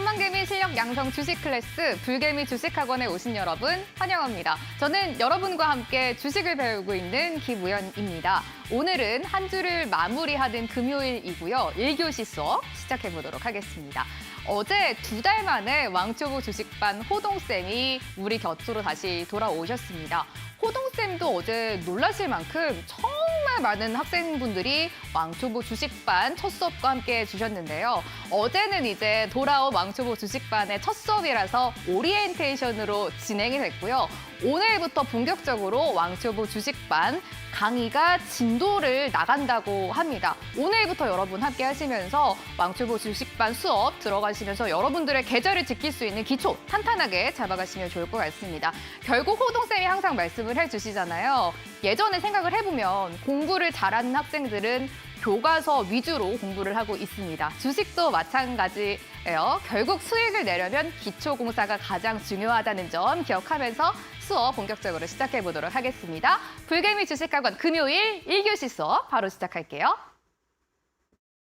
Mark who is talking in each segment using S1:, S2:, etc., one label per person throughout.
S1: 탐방개미 실력 양성 주식 클래스 불개미 주식학원에 오신 여러분 환영합니다. 저는 여러분과 함께 주식을 배우고 있는 김우연입니다. 오늘은 한 주를 마무리하는 금요일이고요. 1교시 수업 시작해보도록 하겠습니다. 어제 2달 만에 왕초보 주식반 호동쌤이 우리 곁으로 다시 돌아오셨습니다. 호동쌤도 어제 놀라실 만큼 정말 많은 학생분들이 왕초보 주식반 첫 수업과 함께 해주셨는데요. 어제는 이제 돌아온 왕초보 주식반의 첫 수업이라서 오리엔테이션으로 진행이 됐고요. 오늘부터 본격적으로 왕초보 주식반 강의가 진도를 나간다고 합니다. 오늘부터 여러분 함께 하시면서 왕초보 주식반 수업 들어가시면서 여러분들의 계절을 지킬 수 있는 기초 탄탄하게 잡아가시면 좋을 것 같습니다. 결국 호동쌤이 항상 말씀을 해주시잖아요. 예전에 생각을 해보면 공부를 잘하는 학생들은 교과서 위주로 공부를 하고 있습니다. 주식도 마찬가지예요. 결국 수익을 내려면 기초공사가 가장 중요하다는 점 기억하면서 수업 본격적으로 시작해보도록 하겠습니다. 불개미 주식학원 금요일 1교시 수업 바로 시작할게요.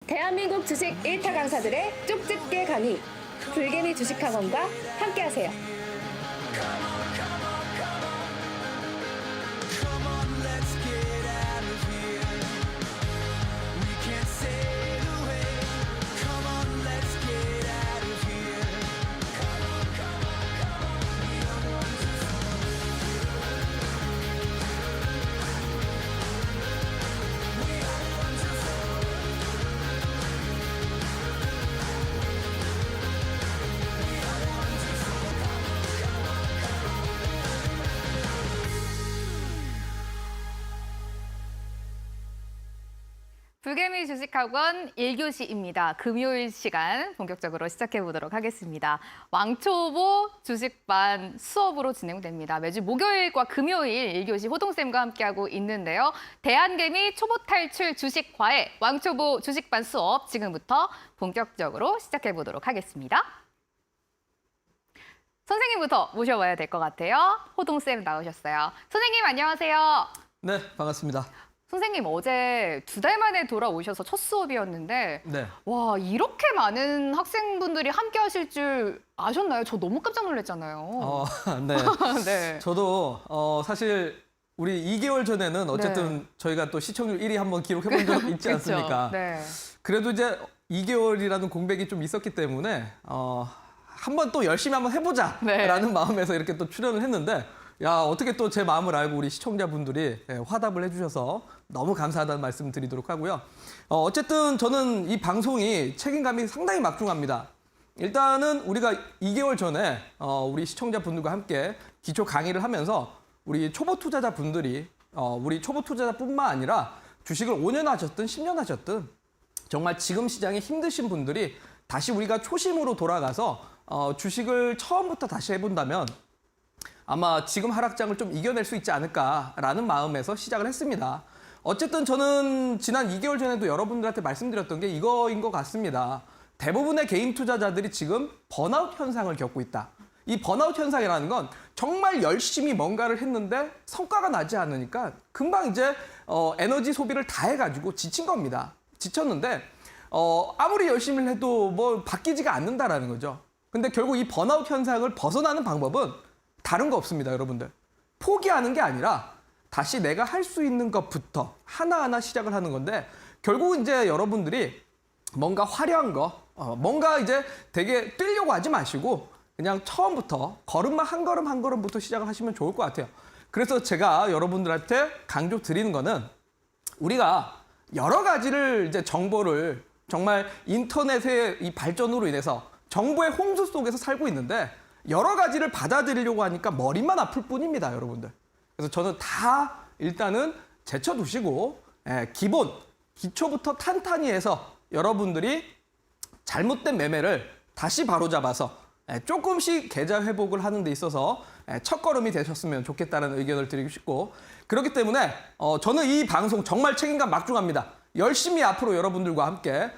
S2: 대한민국 주식 1타 강사들의 쪽집게 강의 불개미 주식학원과 함께하세요.
S1: 불개미 주식학원 1교시입니다. 금요일 시간 본격적으로 시작해보도록 하겠습니다. 왕초보 주식반 수업으로 진행됩니다. 매주 목요일과 금요일 1교시 호동쌤과 함께하고 있는데요. 대한개미 초보 탈출 주식과외 왕초보 주식반 수업 지금부터 본격적으로 시작해보도록 하겠습니다. 선생님부터 모셔봐야 될 것 같아요. 호동쌤 나오셨어요. 선생님 안녕하세요.
S3: 네, 반갑습니다.
S1: 선생님 어제 2달 만에 돌아오셔서 첫 수업이었는데
S3: 네.
S1: 와 이렇게 많은 학생분들이 함께 하실 줄 아셨나요? 저 너무 깜짝 놀랐잖아요.
S3: 네.
S1: 네.
S3: 저도 사실 우리 2개월 전에는 어쨌든
S1: 네.
S3: 저희가 또 시청률 1위 한번 기록해본 적 있지
S1: 그쵸?
S3: 않습니까?
S1: 네.
S3: 그래도 이제 2개월이라는 공백이 좀 있었기 때문에 한번 또 열심히 한번 해보자라는
S1: 네.
S3: 마음에서 이렇게 또 출연을 했는데 야 어떻게 또 제 마음을 알고 우리 시청자분들이 화답을 해주셔서 너무 감사하다는 말씀 드리도록 하고요. 어쨌든 저는 이 방송이 책임감이 상당히 막중합니다. 일단은 우리가 2개월 전에 우리 시청자분들과 함께 기초 강의를 하면서 우리 초보 투자자분들이 우리 초보 투자자뿐만 아니라 주식을 5년 하셨든 10년 하셨든 정말 지금 시장에 힘드신 분들이 다시 우리가 초심으로 돌아가서 주식을 처음부터 다시 해본다면 아마 지금 하락장을 좀 이겨낼 수 있지 않을까라는 마음에서 시작을 했습니다. 어쨌든 저는 지난 2개월 전에도 여러분들한테 말씀드렸던 게 이거인 것 같습니다. 대부분의 개인 투자자들이 지금 번아웃 현상을 겪고 있다. 이 번아웃 현상이라는 건 정말 열심히 뭔가를 했는데 성과가 나지 않으니까 금방 이제 에너지 소비를 다 해가지고 지친 겁니다. 지쳤는데 아무리 열심히 해도 뭐 바뀌지가 않는다라는 거죠. 근데 결국 이 번아웃 현상을 벗어나는 방법은 다른 거 없습니다, 여러분들. 포기하는 게 아니라 다시 내가 할 수 있는 것부터 하나하나 시작을 하는 건데 결국은 이제 여러분들이 뭔가 화려한 거, 뭔가 이제 되게 뛰려고 하지 마시고 그냥 처음부터 걸음만 한 걸음 한 걸음부터 시작을 하시면 좋을 것 같아요. 그래서 제가 여러분들한테 강조 드리는 거는 우리가 여러 가지를 이제 정보를 정말 인터넷의 이 발전으로 인해서 정보의 홍수 속에서 살고 있는데 여러 가지를 받아들이려고 하니까 머리만 아플 뿐입니다, 여러분들. 그래서 저는 다 일단은 제쳐두시고 기초부터 탄탄히 해서 여러분들이 잘못된 매매를 다시 바로잡아서 조금씩 계좌 회복을 하는 데 있어서 첫걸음이 되셨으면 좋겠다는 의견을 드리고 싶고 그렇기 때문에 저는 이 방송 정말 책임감 막중합니다. 열심히 앞으로 여러분들과 함께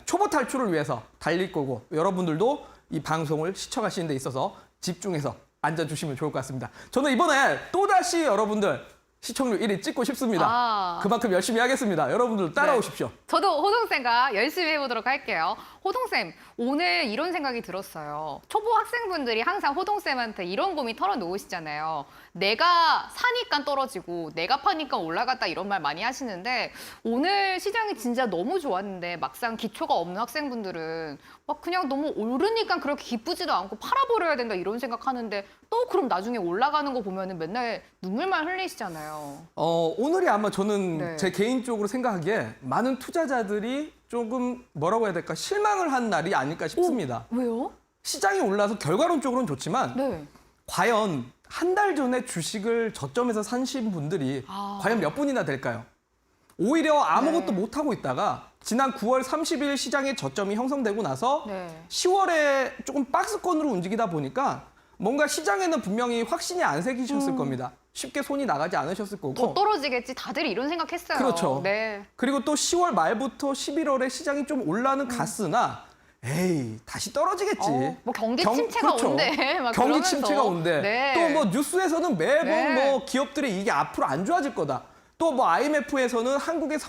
S3: 초보 탈출을 위해서 달릴 거고 여러분들도 이 방송을 시청하시는 데 있어서 집중해서 앉아주시면 좋을 것 같습니다. 저는 이번에 또다시 여러분들 시청률 1위 찍고 싶습니다. 그만큼 열심히 하겠습니다. 여러분들 따라오십시오.
S1: 네. 저도 호동쌤과 열심히 해보도록 할게요. 호동쌤, 오늘 이런 생각이 들었어요. 초보 학생분들이 항상 호동쌤한테 이런 고민 털어놓으시잖아요. 내가 사니까 떨어지고 내가 파니까 올라갔다 이런 말 많이 하시는데 오늘 시장이 진짜 너무 좋았는데 막상 기초가 없는 학생분들은 막 그냥 너무 오르니까 그렇게 기쁘지도 않고 팔아버려야 된다 이런 생각하는데 또 그럼 나중에 올라가는 거 보면은 맨날 눈물만 흘리시잖아요.
S3: 오늘이 아마 저는
S1: 네.
S3: 제 개인적으로 생각하기에 많은 투자자들이 조금 뭐라고 해야 될까 실망을 한 날이 아닐까 싶습니다.
S1: 왜요?
S3: 시장이 올라서 결과론적으로는 좋지만
S1: 네.
S3: 과연 한 달 전에 주식을 저점에서 사신 분들이 과연 몇 분이나 될까요? 오히려 아무것도
S1: 네.
S3: 못하고 있다가 지난 9월 30일 시장의 저점이 형성되고 나서
S1: 네.
S3: 10월에 조금 박스권으로 움직이다 보니까 뭔가 시장에는 분명히 확신이 안 새기셨을 겁니다. 쉽게 손이 나가지 않으셨을 거고.
S1: 더 떨어지겠지. 다들 이런 생각했어요.
S3: 그렇죠.
S1: 네.
S3: 그리고 또 10월 말부터 11월에 시장이 좀 올라는 갔으나 에이 다시 떨어지겠지.
S1: 뭐 경기 침체가
S3: 그렇죠.
S1: 온대. 막
S3: 경기
S1: 그러면서.
S3: 침체가 온대.
S1: 네.
S3: 또 뭐 뉴스에서는 매번
S1: 네.
S3: 뭐 기업들이 이게 앞으로 안 좋아질 거다. 또 뭐 IMF에서는 한국의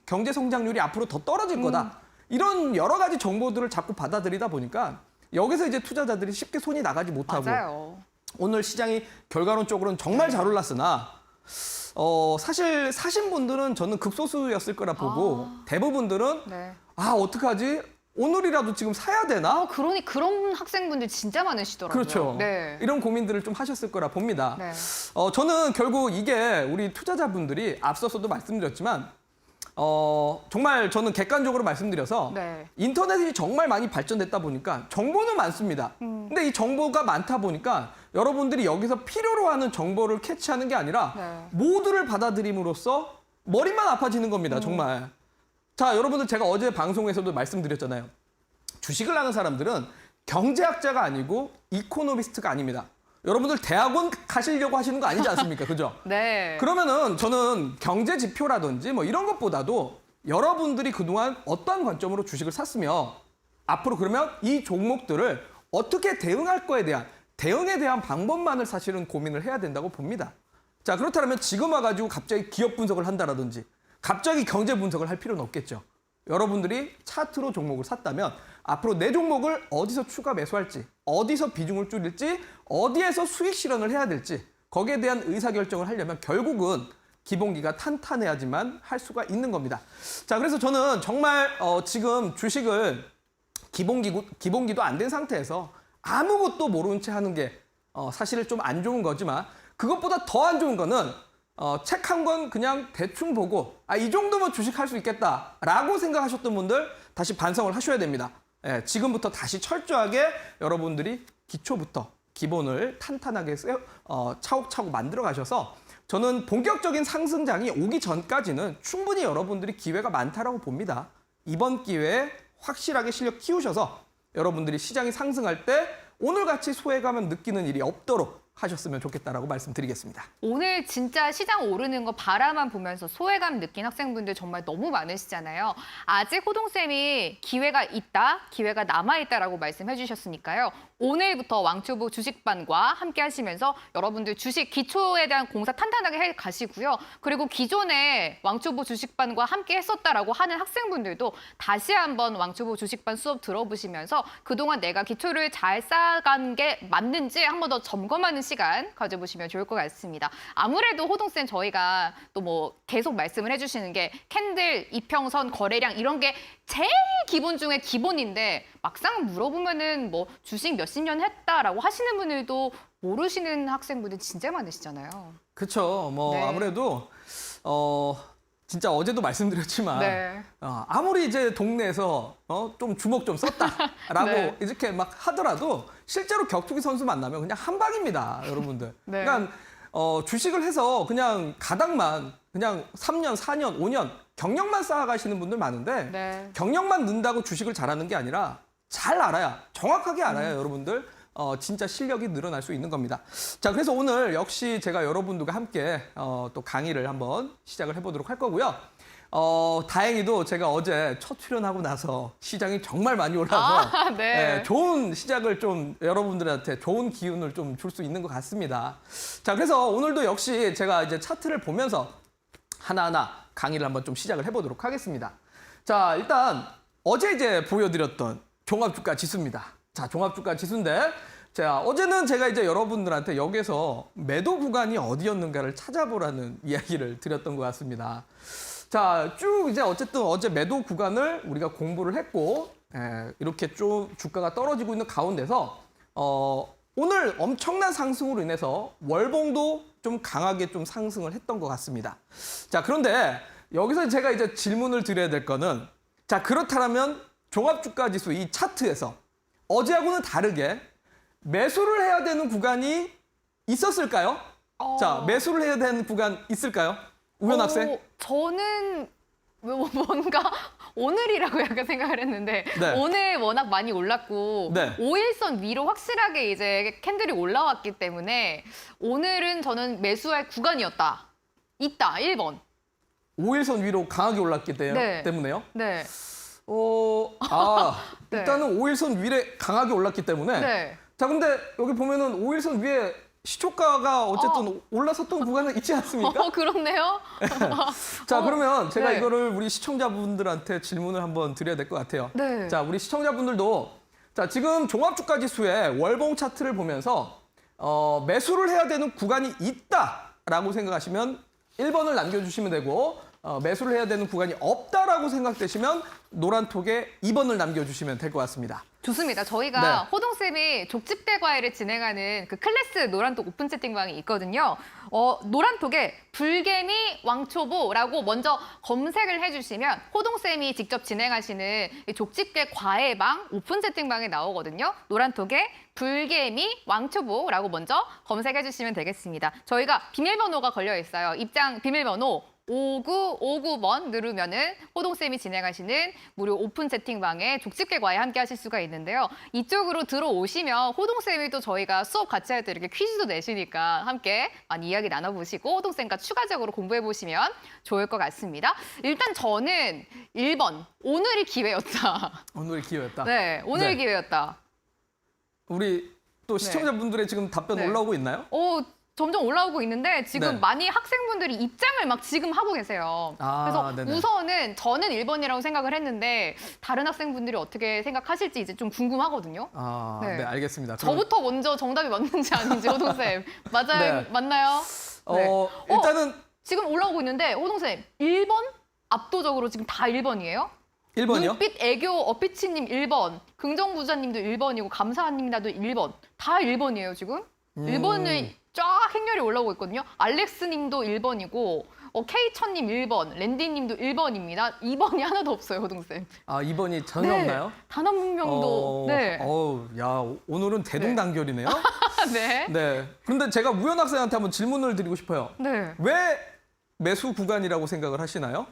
S3: 경제 성장률이 앞으로 더 떨어질 거다. 이런 여러 가지 정보들을 자꾸 받아들이다 보니까 여기서 이제 투자자들이 쉽게 손이 나가지 못하고
S1: 맞아요.
S3: 오늘 시장이 결과론적으로는 정말 잘 올랐으나 사실 사신 분들은 저는 극소수였을 거라 보고 대부분들은
S1: 네.
S3: 어떡하지? 오늘이라도 지금 사야 되나?
S1: 그러니 그런 학생분들 진짜 많으시더라고요.
S3: 그렇죠.
S1: 네.
S3: 이런 고민들을 좀 하셨을 거라 봅니다.
S1: 네.
S3: 저는 결국 이게 우리 투자자분들이 앞서서도 말씀드렸지만 정말 저는 객관적으로 말씀드려서
S1: 네.
S3: 인터넷이 정말 많이 발전됐다 보니까 정보는 많습니다. 근데 이 정보가 많다 보니까 여러분들이 여기서 필요로 하는 정보를 캐치하는 게 아니라
S1: 네.
S3: 모두를 받아들임으로써 머리만 아파지는 겁니다. 정말. 자, 여러분들 제가 어제 방송에서도 말씀드렸잖아요. 주식을 하는 사람들은 경제학자가 아니고 이코노미스트가 아닙니다. 여러분들 대학원 가시려고 하시는 거 아니지 않습니까? 그죠?
S1: 네.
S3: 그러면은 저는 경제 지표라든지 뭐 이런 것보다도 여러분들이 그동안 어떠한 관점으로 주식을 샀으며 앞으로 그러면 이 종목들을 어떻게 대응할 거에 대한 대응에 대한 방법만을 사실은 고민을 해야 된다고 봅니다. 자, 그렇다면 지금 와가지고 갑자기 기업 분석을 한다라든지 갑자기 경제 분석을 할 필요는 없겠죠. 여러분들이 차트로 종목을 샀다면 앞으로 내 종목을 어디서 추가 매수할지, 어디서 비중을 줄일지, 어디에서 수익 실현을 해야 될지 거기에 대한 의사결정을 하려면 결국은 기본기가 탄탄해야지만 할 수가 있는 겁니다. 자, 그래서 저는 정말 지금 주식을 기본기도 안 된 상태에서 아무것도 모르는 채 하는 게 사실 좀 안 좋은 거지만 그것보다 더 안 좋은 거는 책 한 권 그냥 대충 보고 이 정도면 주식할 수 있겠다라고 생각하셨던 분들 다시 반성을 하셔야 됩니다. 지금부터 다시 철저하게 여러분들이 기초부터 기본을 탄탄하게 차곡차곡 만들어 가셔서 저는 본격적인 상승장이 오기 전까지는 충분히 여러분들이 기회가 많다라고 봅니다. 이번 기회에 확실하게 실력 키우셔서 여러분들이 시장이 상승할 때 오늘같이 소외감을 느끼는 일이 없도록 하셨으면 좋겠다라고 말씀드리겠습니다.
S1: 오늘 진짜 시장 오르는 거 바라만 보면서 소외감 느낀 학생분들 정말 너무 많으시잖아요. 아직 호동쌤이 기회가 있다, 기회가 남아있다라고 말씀해 주셨으니까요. 오늘부터 왕초보 주식반과 함께 하시면서 여러분들 주식 기초에 대한 공사 탄탄하게 해 가시고요. 그리고 기존에 왕초보 주식반과 함께 했었다라고 하는 학생분들도 다시 한번 왕초보 주식반 수업 들어보시면서 그동안 내가 기초를 잘 쌓아간 게 맞는지 한번 더 점검하는 시간 가져보시면 좋을 것 같습니다. 아무래도 호동쌤 저희가 또 뭐 계속 말씀을 해주시는 게 캔들, 이평선, 거래량 이런 게 제일 기본 중에 기본인데 막상 물어보면은 뭐 주식 몇십 년 했다라고 하시는 분들도 모르시는 학생분들 진짜 많으시잖아요.
S3: 그렇죠. 뭐
S1: 네.
S3: 아무래도 진짜 어제도 말씀드렸지만
S1: 네.
S3: 아무리 이제 동네에서 좀 주먹 좀 썼다라고
S1: 네.
S3: 이렇게 막 하더라도 실제로 격투기 선수 만나면 그냥 한 방입니다, 여러분들.
S1: 네.
S3: 그러니까 주식을 해서 그냥 가닥만 그냥 3년, 4년, 5년 경력만 쌓아가시는 분들 많은데
S1: 네.
S3: 경력만 는다고 주식을 잘하는 게 아니라 잘 알아야, 정확하게 알아야 여러분들 진짜 실력이 늘어날 수 있는 겁니다. 자, 그래서 오늘 역시 제가 여러분들과 함께 또 강의를 한번 시작을 해보도록 할 거고요. 다행히도 제가 어제 첫 출연하고 나서 시장이 정말 많이 올라서
S1: 네.
S3: 좋은 시작을 좀 여러분들한테 좋은 기운을 좀 줄 수 있는 것 같습니다. 자, 그래서 오늘도 역시 제가 이제 차트를 보면서 하나하나 강의를 한번 좀 시작을 해보도록 하겠습니다. 자, 일단 어제 이제 보여드렸던 종합주가 지수입니다. 자, 종합주가 지수인데, 자, 어제는 제가 이제 여러분들한테 여기서 매도 구간이 어디였는가를 찾아보라는 이야기를 드렸던 것 같습니다. 자, 쭉 이제 어쨌든 어제 매도 구간을 우리가 공부를 했고, 이렇게 좀 주가가 떨어지고 있는 가운데서, 오늘 엄청난 상승으로 인해서 월봉도 좀 강하게 좀 상승을 했던 것 같습니다. 자, 그런데 여기서 제가 이제 질문을 드려야 될 거는, 자, 그렇다면 종합주가 지수 이 차트에서 어제하고는 다르게 매수를 해야 되는 구간이 있었을까요? 자, 매수를 해야 되는 구간 있을까요? 우현 학생?
S1: 저는 뭔가 오늘이라고 약간 생각을 했는데
S3: 네.
S1: 오늘 워낙 많이 올랐고
S3: 네.
S1: 5일선 위로 확실하게 이제 캔들이 올라왔기 때문에 오늘은 저는 매수할 구간이었다. 있다. 1번.
S3: 5일선 위로 강하게 올랐기
S1: 네.
S3: 때문에요?
S1: 네. 네.
S3: 일단은 5일선 위에 강하게 올랐기 때문에.
S1: 네.
S3: 자, 근데 여기 보면은 5일선 위에 시초가가 어쨌든 올라섰던 구간은 있지 않습니까?
S1: 그렇네요.
S3: 자, 그러면 제가
S1: 네.
S3: 이거를 우리 시청자분들한테 질문을 한번 드려야 될 것 같아요.
S1: 네.
S3: 자, 우리 시청자분들도 자, 지금 종합주가 지수의 월봉 차트를 보면서 매수를 해야 되는 구간이 있다라고 생각하시면 1번을 남겨주시면 되고 매수를 해야 되는 구간이 없다라고 생각되시면 노란톡에 2번을 남겨주시면 될 것 같습니다.
S1: 좋습니다. 저희가
S3: 네.
S1: 호동쌤이 족집대 과외를 진행하는 그 클래스 노란톡 오픈 채팅방이 있거든요. 노란톡에 불개미 왕초보라고 먼저 검색을 해주시면 호동쌤이 직접 진행하시는 이 족집대 과외방 오픈 채팅방에 나오거든요. 노란톡에 불개미 왕초보라고 먼저 검색해주시면 되겠습니다. 저희가 비밀번호가 걸려 있어요. 입장 비밀번호 5959번 누르면은 호동쌤이 진행하시는 무료 오픈 채팅방에 족집게 과외 함께 하실 수가 있는데요. 이쪽으로 들어오시면 호동쌤이 또 저희가 수업 같이 할 때 이렇게 퀴즈도 내시니까 함께 많이 이야기 나눠보시고 호동쌤과 추가적으로 공부해보시면 좋을 것 같습니다. 일단 저는 1번, 오늘이 기회였다.
S3: 오늘의 기회였다.
S1: 네, 오늘이
S3: 네.
S1: 기회였다.
S3: 우리 또 시청자분들의 지금 답변
S1: 네.
S3: 올라오고 있나요?
S1: 점점 올라오고 있는데 지금
S3: 네.
S1: 많이 학생분들이 입장을 막 지금 하고 계세요. 그래서
S3: 네네.
S1: 우선은 저는 1번이라고 생각을 했는데 다른 학생분들이 어떻게 생각하실지 이제 좀 궁금하거든요.
S3: 네,
S1: 네.
S3: 알겠습니다.
S1: 저부터 먼저 정답이 맞는지 아닌지 호동쌤. 맞아요?
S3: 네.
S1: 맞나요? 네.
S3: 일단은
S1: 지금 올라오고 있는데 호동쌤 1번? 압도적으로 지금 다 1번이에요?
S3: 1번이요?
S1: 눈빛 애교 어피치님 1번, 긍정부자님도 1번이고 감사한님나도 1번. 다 1번이에요 지금? 1번을 쫙 행렬이 올라오고 있거든요. 알렉스님도 1번이고 K천님 1번, 랜디님도 1번입니다. 2번이 하나도 없어요, 호동쌤.
S3: 2번이 전혀 없나요?
S1: 단 한 명도. 네.
S3: 야, 오늘은 대동단결이네요.
S1: 네.
S3: 네. 그런데 제가 우현 학생한테 한번 질문을 드리고 싶어요.
S1: 네.
S3: 왜 매수 구간이라고 생각을 하시나요?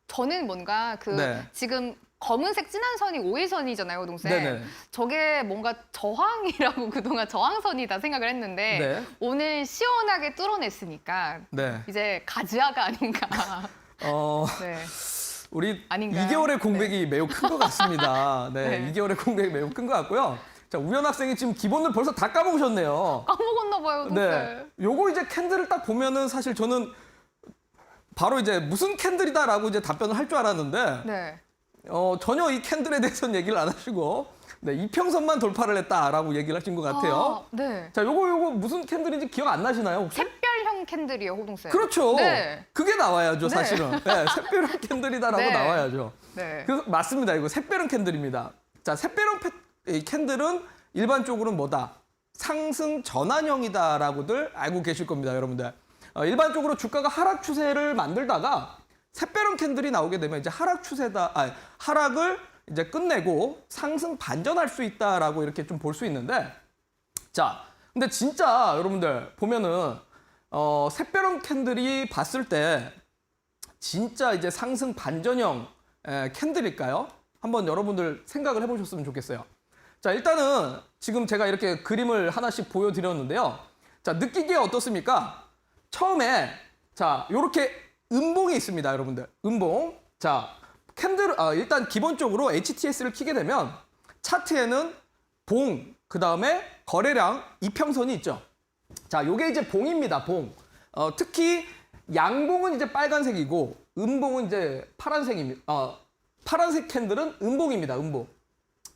S1: 저는 뭔가
S3: 네.
S1: 지금 검은색 진한 선이 5일선이잖아요, 호동쌤.
S3: 네네.
S1: 저게 뭔가 저항이라고 그동안 저항선이다 생각을 했는데
S3: 네.
S1: 오늘 시원하게 뚫어냈으니까
S3: 네.
S1: 이제 가즈아가 아닌가. 네.
S3: 우리
S1: 아닌가요?
S3: 2개월의 공백이 매우 큰 것 같습니다. 네,
S1: 네.
S3: 2개월의 공백이 매우 큰 것 같고요. 자, 우현 학생이 지금 기본을 벌써 다 까먹으셨네요.
S1: 까먹었나 봐요, 호동쌤.
S3: 네. 요거 이제 캔들을 딱 보면은 사실 저는 바로 이제 무슨 캔들이다라고 이제 답변을 할 줄 알았는데
S1: 네.
S3: 전혀 이 캔들에 대해서는 얘기를 안 하시고 네, 이평선만 돌파를 했다라고 얘기를 하신 것 같아요.
S1: 네.
S3: 자, 요거 무슨 캔들인지 기억 안 나시나요, 혹시?
S1: 샛별형 캔들이요, 호동쌤.
S3: 그렇죠.
S1: 네.
S3: 그게 나와야죠,
S1: 네.
S3: 사실은. 네, 샛별형 캔들이다라고
S1: 네.
S3: 나와야죠.
S1: 네.
S3: 그래서 맞습니다. 이거 샛별형 캔들입니다. 자, 샛별형 이 캔들은 일반적으로는 뭐다? 상승 전환형이다라고들 알고 계실 겁니다, 여러분들. 일반적으로 주가가 하락 추세를 만들다가 샛별형 캔들이 나오게 되면 이제 하락을 이제 끝내고 상승 반전할 수 있다라고 이렇게 좀 볼 수 있는데, 자, 근데 진짜 여러분들 보면은 샛별형 캔들이 봤을 때 진짜 이제 상승 반전형 캔들일까요? 한번 여러분들 생각을 해보셨으면 좋겠어요. 자, 일단은 지금 제가 이렇게 그림을 하나씩 보여드렸는데요. 자, 느끼기에 어떻습니까? 처음에 자, 요렇게 음봉이 있습니다, 여러분들. 음봉. 자, 캔들 일단 기본적으로 HTS를 키게 되면 차트에는 봉, 그다음에 거래량 이평선이 있죠. 자, 요게 이제 봉입니다, 봉. 특히 양봉은 이제 빨간색이고 음봉은 이제 파란색입니다. 파란색 캔들은 음봉입니다. 음봉.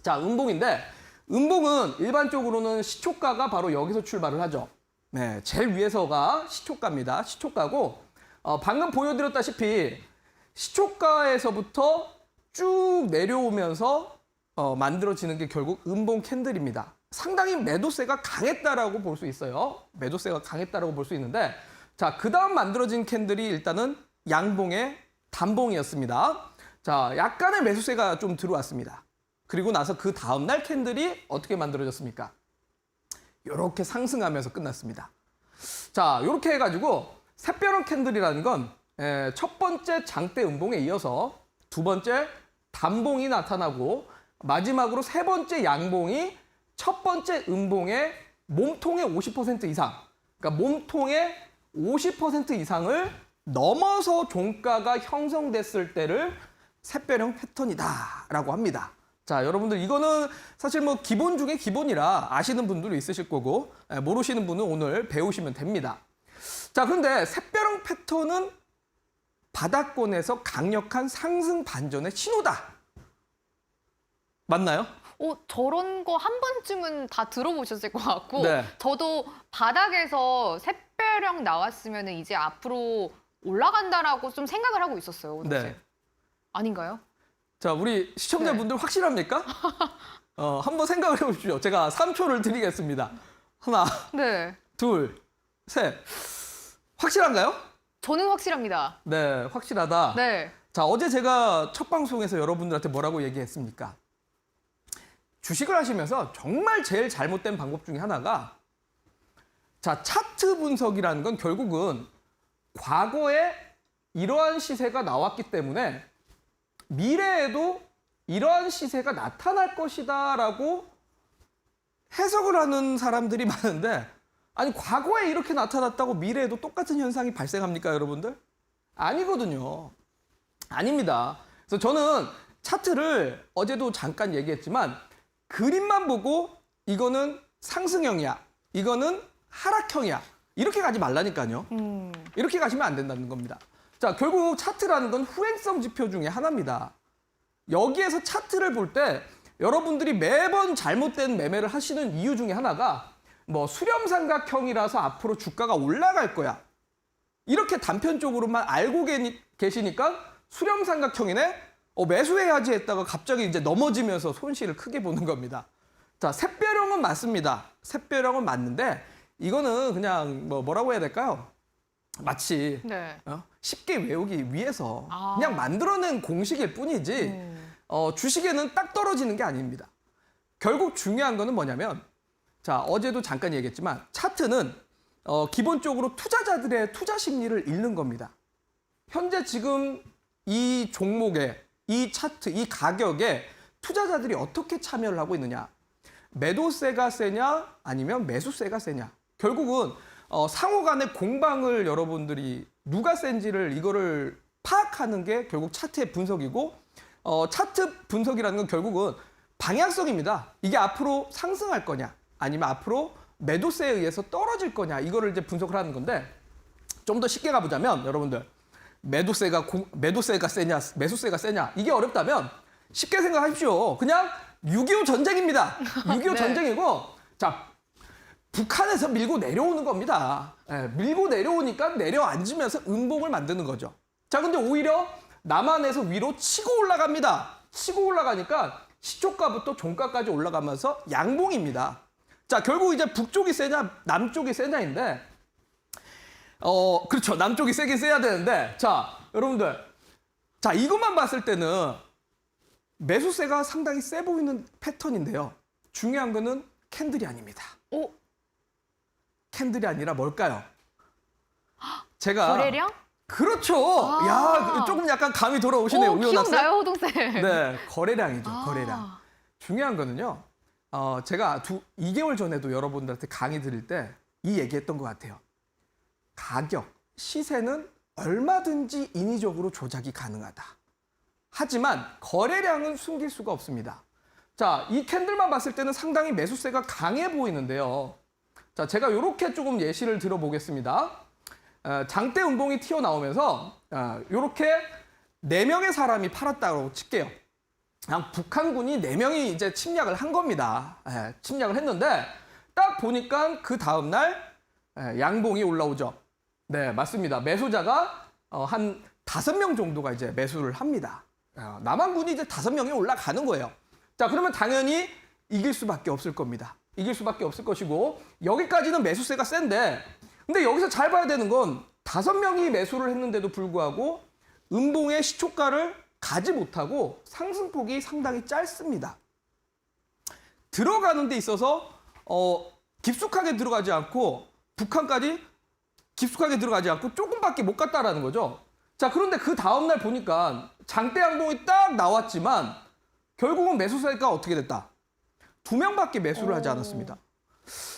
S3: 자, 음봉인데 음봉은 일반적으로는 시초가가 바로 여기서 출발을 하죠. 네, 제일 위에서가 시초가입니다. 시초가고 방금 보여드렸다시피 시초가에서부터 쭉 내려오면서 만들어지는 게 결국 음봉 캔들입니다. 상당히 매도세가 강했다라고 볼 수 있어요. 매도세가 강했다라고 볼 수 있는데 자, 그다음 만들어진 캔들이 일단은 양봉의 단봉이었습니다. 자, 약간의 매수세가 좀 들어왔습니다. 그리고 나서 그 다음날 캔들이 어떻게 만들어졌습니까? 이렇게 상승하면서 끝났습니다. 자, 이렇게 해가지고 샛별형 캔들이라는 건 첫 번째 장대 음봉에 이어서 두 번째 단봉이 나타나고 마지막으로 세 번째 양봉이 첫 번째 음봉의 몸통의 50% 이상, 그러니까 몸통의 50% 이상을 넘어서 종가가 형성됐을 때를 샛별형 패턴이다라고 합니다. 자, 여러분들 이거는 사실 뭐 기본 중에 기본이라 아시는 분들도 있으실 거고 모르시는 분은 오늘 배우시면 됩니다. 자, 그런데 샛별형 패턴은 바닥권에서 강력한 상승 반전의 신호다. 맞나요?
S1: 저런 거 한 번쯤은 다 들어보셨을 것 같고
S3: 네.
S1: 저도 바닥에서 샛별형 나왔으면 이제 앞으로 올라간다라고 좀 생각을 하고 있었어요. 사실.
S3: 네.
S1: 아닌가요?
S3: 자, 우리 시청자분들 확실합니까? 한번 생각을 해보십시오. 제가 3초를 드리겠습니다. 하나,
S1: 네.
S3: 둘, 셋. 확실한가요?
S1: 저는 확실합니다.
S3: 네, 확실하다.
S1: 네.
S3: 자, 어제 제가 첫 방송에서 여러분들한테 뭐라고 얘기했습니까? 주식을 하시면서 정말 제일 잘못된 방법 중에 하나가 자, 차트 분석이라는 건 결국은 과거에 이러한 시세가 나왔기 때문에 미래에도 이러한 시세가 나타날 것이다라고 해석을 하는 사람들이 많은데 아니 과거에 이렇게 나타났다고 미래에도 똑같은 현상이 발생합니까, 여러분들? 아니거든요. 아닙니다. 그래서 저는 차트를 어제도 잠깐 얘기했지만 그림만 보고 이거는 상승형이야, 이거는 하락형이야 이렇게 가지 말라니까요. 이렇게 가시면 안 된다는 겁니다. 자, 결국 차트라는 건 후행성 지표 중에 하나입니다. 여기에서 차트를 볼 때 여러분들이 매번 잘못된 매매를 하시는 이유 중에 하나가 뭐 수렴삼각형이라서 앞으로 주가가 올라갈 거야. 이렇게 단편적으로만 알고 계시니까 수렴삼각형이네? 매수해야지 했다가 갑자기 이제 넘어지면서 손실을 크게 보는 겁니다. 자, 샛별형은 맞습니다. 샛별형은 맞는데 이거는 그냥 뭐라고 해야 될까요? 마치
S1: 네.
S3: 쉽게 외우기 위해서
S1: 아.
S3: 그냥 만들어낸 공식일 뿐이지 주식에는 딱 떨어지는 게 아닙니다. 결국 중요한 거는 뭐냐면 자, 어제도 잠깐 얘기했지만 차트는 기본적으로 투자자들의 투자 심리를 읽는 겁니다. 현재 지금 이 종목에 이 차트, 이 가격에 투자자들이 어떻게 참여를 하고 있느냐. 매도세가 세냐 아니면 매수세가 세냐. 결국은 상호 간의 공방을 여러분들이 누가 센지를 이거를 파악하는 게 결국 차트의 분석이고 차트 분석이라는 건 결국은 방향성입니다. 이게 앞으로 상승할 거냐 아니면 앞으로 매도세에 의해서 떨어질 거냐 이거를 이제 분석을 하는 건데 좀 더 쉽게 가보자면 여러분들 매도세가 세냐 매수세가 세냐 이게 어렵다면 쉽게 생각하십시오. 그냥 6.25 전쟁입니다. 6.25
S1: 네.
S3: 전쟁이고 자 북한에서 밀고 내려오는 겁니다. 밀고 내려오니까 내려앉으면서 음봉을 만드는 거죠. 자, 근데 오히려 남한에서 위로 치고 올라갑니다. 치고 올라가니까 시초가부터 종가까지 올라가면서 양봉입니다. 자, 결국 이제 북쪽이 세냐 남쪽이 세냐인데 그렇죠. 남쪽이 세긴 세야 되는데 자, 여러분들 자, 이것만 봤을 때는 매수세가 상당히 세 보이는 패턴인데요. 중요한 거는 캔들이 아닙니다. 캔들이 아니라 뭘까요? 제가
S1: 거래량?
S3: 그렇죠.
S1: 아.
S3: 야, 조금 약간 감이 돌아오시네요. 우연 학생.
S1: 기억나요, 호동쌤?
S3: 네, 거래량이죠.
S1: 아.
S3: 거래량. 중요한 거는요. 제가 2개월 전에도 여러분들한테 강의 드릴 때 이 얘기했던 것 같아요. 가격, 시세는 얼마든지 인위적으로 조작이 가능하다. 하지만 거래량은 숨길 수가 없습니다. 자, 이 캔들만 봤을 때는 상당히 매수세가 강해 보이는데요. 자, 제가 이렇게 조금 예시를 들어보겠습니다. 장대 음봉이 튀어나오면서 이렇게 4명의 사람이 팔았다고 칠게요. 그냥 북한군이 4명이 이제 침략을 한 겁니다. 예, 침략을 했는데 딱 보니까 그 다음날 양봉이 올라오죠. 네, 맞습니다. 매수자가 한 5명 정도가 이제 매수를 합니다. 남한군이 이제 5명이 올라가는 거예요. 자, 그러면 당연히 이길 수밖에 없을 겁니다. 이길 수밖에 없을 것이고 여기까지는 매수세가 센데 근데 여기서 잘 봐야 되는 건 5명이 매수를 했는데도 불구하고 음봉의 시초가를 가지 못하고 상승폭이 상당히 짧습니다. 들어가는 데 있어서 깊숙하게 들어가지 않고 북한까지 깊숙하게 들어가지 않고 조금밖에 못 갔다라는 거죠. 자, 그런데 그 다음날 보니까 장대 양봉이 딱 나왔지만 결국은 매수세가 어떻게 됐다? 2명밖에 매수를 하지 않았습니다.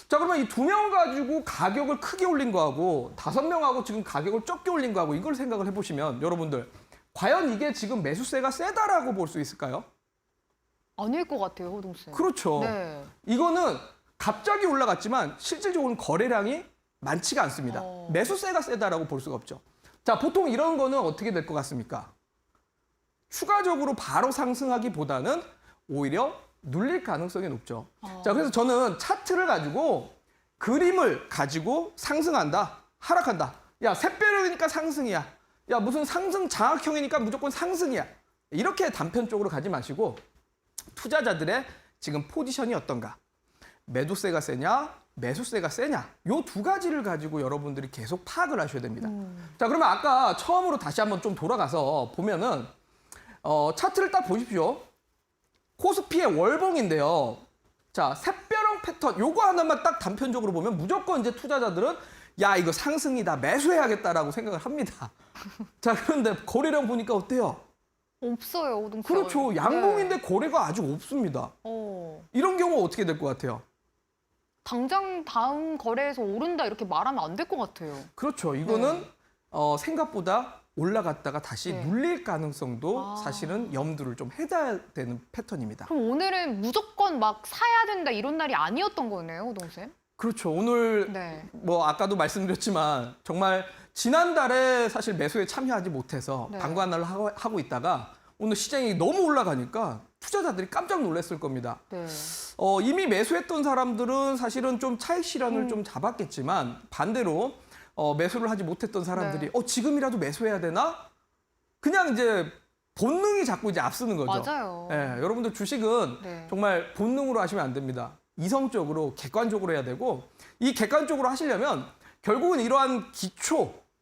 S3: 자, 그러면 이 2명 가지고 가격을 크게 올린 거하고 5명하고 지금 가격을 적게 올린 거하고 이걸 생각을 해보시면 여러분들 과연 이게 지금 매수세가 세다라고 볼 수 있을까요?
S1: 아닐 것 같아요, 호동쌤.
S3: 그렇죠.
S1: 네.
S3: 이거는 갑자기 올라갔지만 실질적으로는 거래량이 많지가 않습니다.
S1: 어.
S3: 매수세가 세다라고 볼 수가 없죠. 자, 보통 이런 거는 어떻게 될 것 같습니까? 추가적으로 바로 상승하기보다는 오히려 눌릴 가능성이 높죠. 자, 그래서 저는 차트를 가지고 그림을 가지고 상승한다, 하락한다. 야, 샛별이니까 상승이야. 야, 무슨 상승 장악형이니까 무조건 상승이야. 이렇게 단편적으로 가지 마시고 투자자들의 지금 포지션이 어떤가? 매도세가 세냐, 매수세가 세냐? 요 2가지를 가지고 여러분들이 계속 파악을 하셔야 됩니다. 자, 그러면 아까 처음으로 다시 한번 좀 돌아가서 보면은 차트를 딱 보십시오. 코스피의 월봉인데요. 자, 샛별형 패턴 요거 하나만 딱 단편적으로 보면 무조건 이제 투자자들은 야, 이거 상승이다, 매수해야겠다라고 생각을 합니다. 자, 그런데 거래량 보니까 어때요?
S1: 없어요, 호동쌤.
S3: 그렇죠. 양봉인데 거래가 아주 없습니다. 이런 경우 어떻게 될 것 같아요?
S1: 당장 다음 거래에서 오른다 이렇게 말하면 안 될 것 같아요.
S3: 그렇죠. 이거는 생각보다 올라갔다가 다시
S1: 네.
S3: 눌릴 가능성도 사실은 염두를 좀 해야 되는 패턴입니다.
S1: 그럼 오늘은 무조건 막 사야 된다 이런 날이 아니었던 거네요, 호동쌤?
S3: 그렇죠. 오늘
S1: 네.
S3: 뭐 아까도 말씀드렸지만 정말 지난달에 사실 매수에 참여하지 못해서
S1: 네.
S3: 방관을 하고 있다가 오늘 시장이 너무 올라가니까 투자자들이 깜짝 놀랐을 겁니다.
S1: 네.
S3: 이미 매수했던 사람들은 사실은 좀 차익 실현을 좀 잡았겠지만 반대로 매수를 하지 못했던 사람들이 지금이라도 매수해야 되나? 그냥 이제 본능이 자꾸 이제 앞서는 거죠.
S1: 맞아요.
S3: 예, 여러분들 주식은
S1: 네.
S3: 정말 본능으로 하시면 안 됩니다. 이성적으로, 객관적으로 해야 되고 이 객관적으로 하시려면 결국은 이러한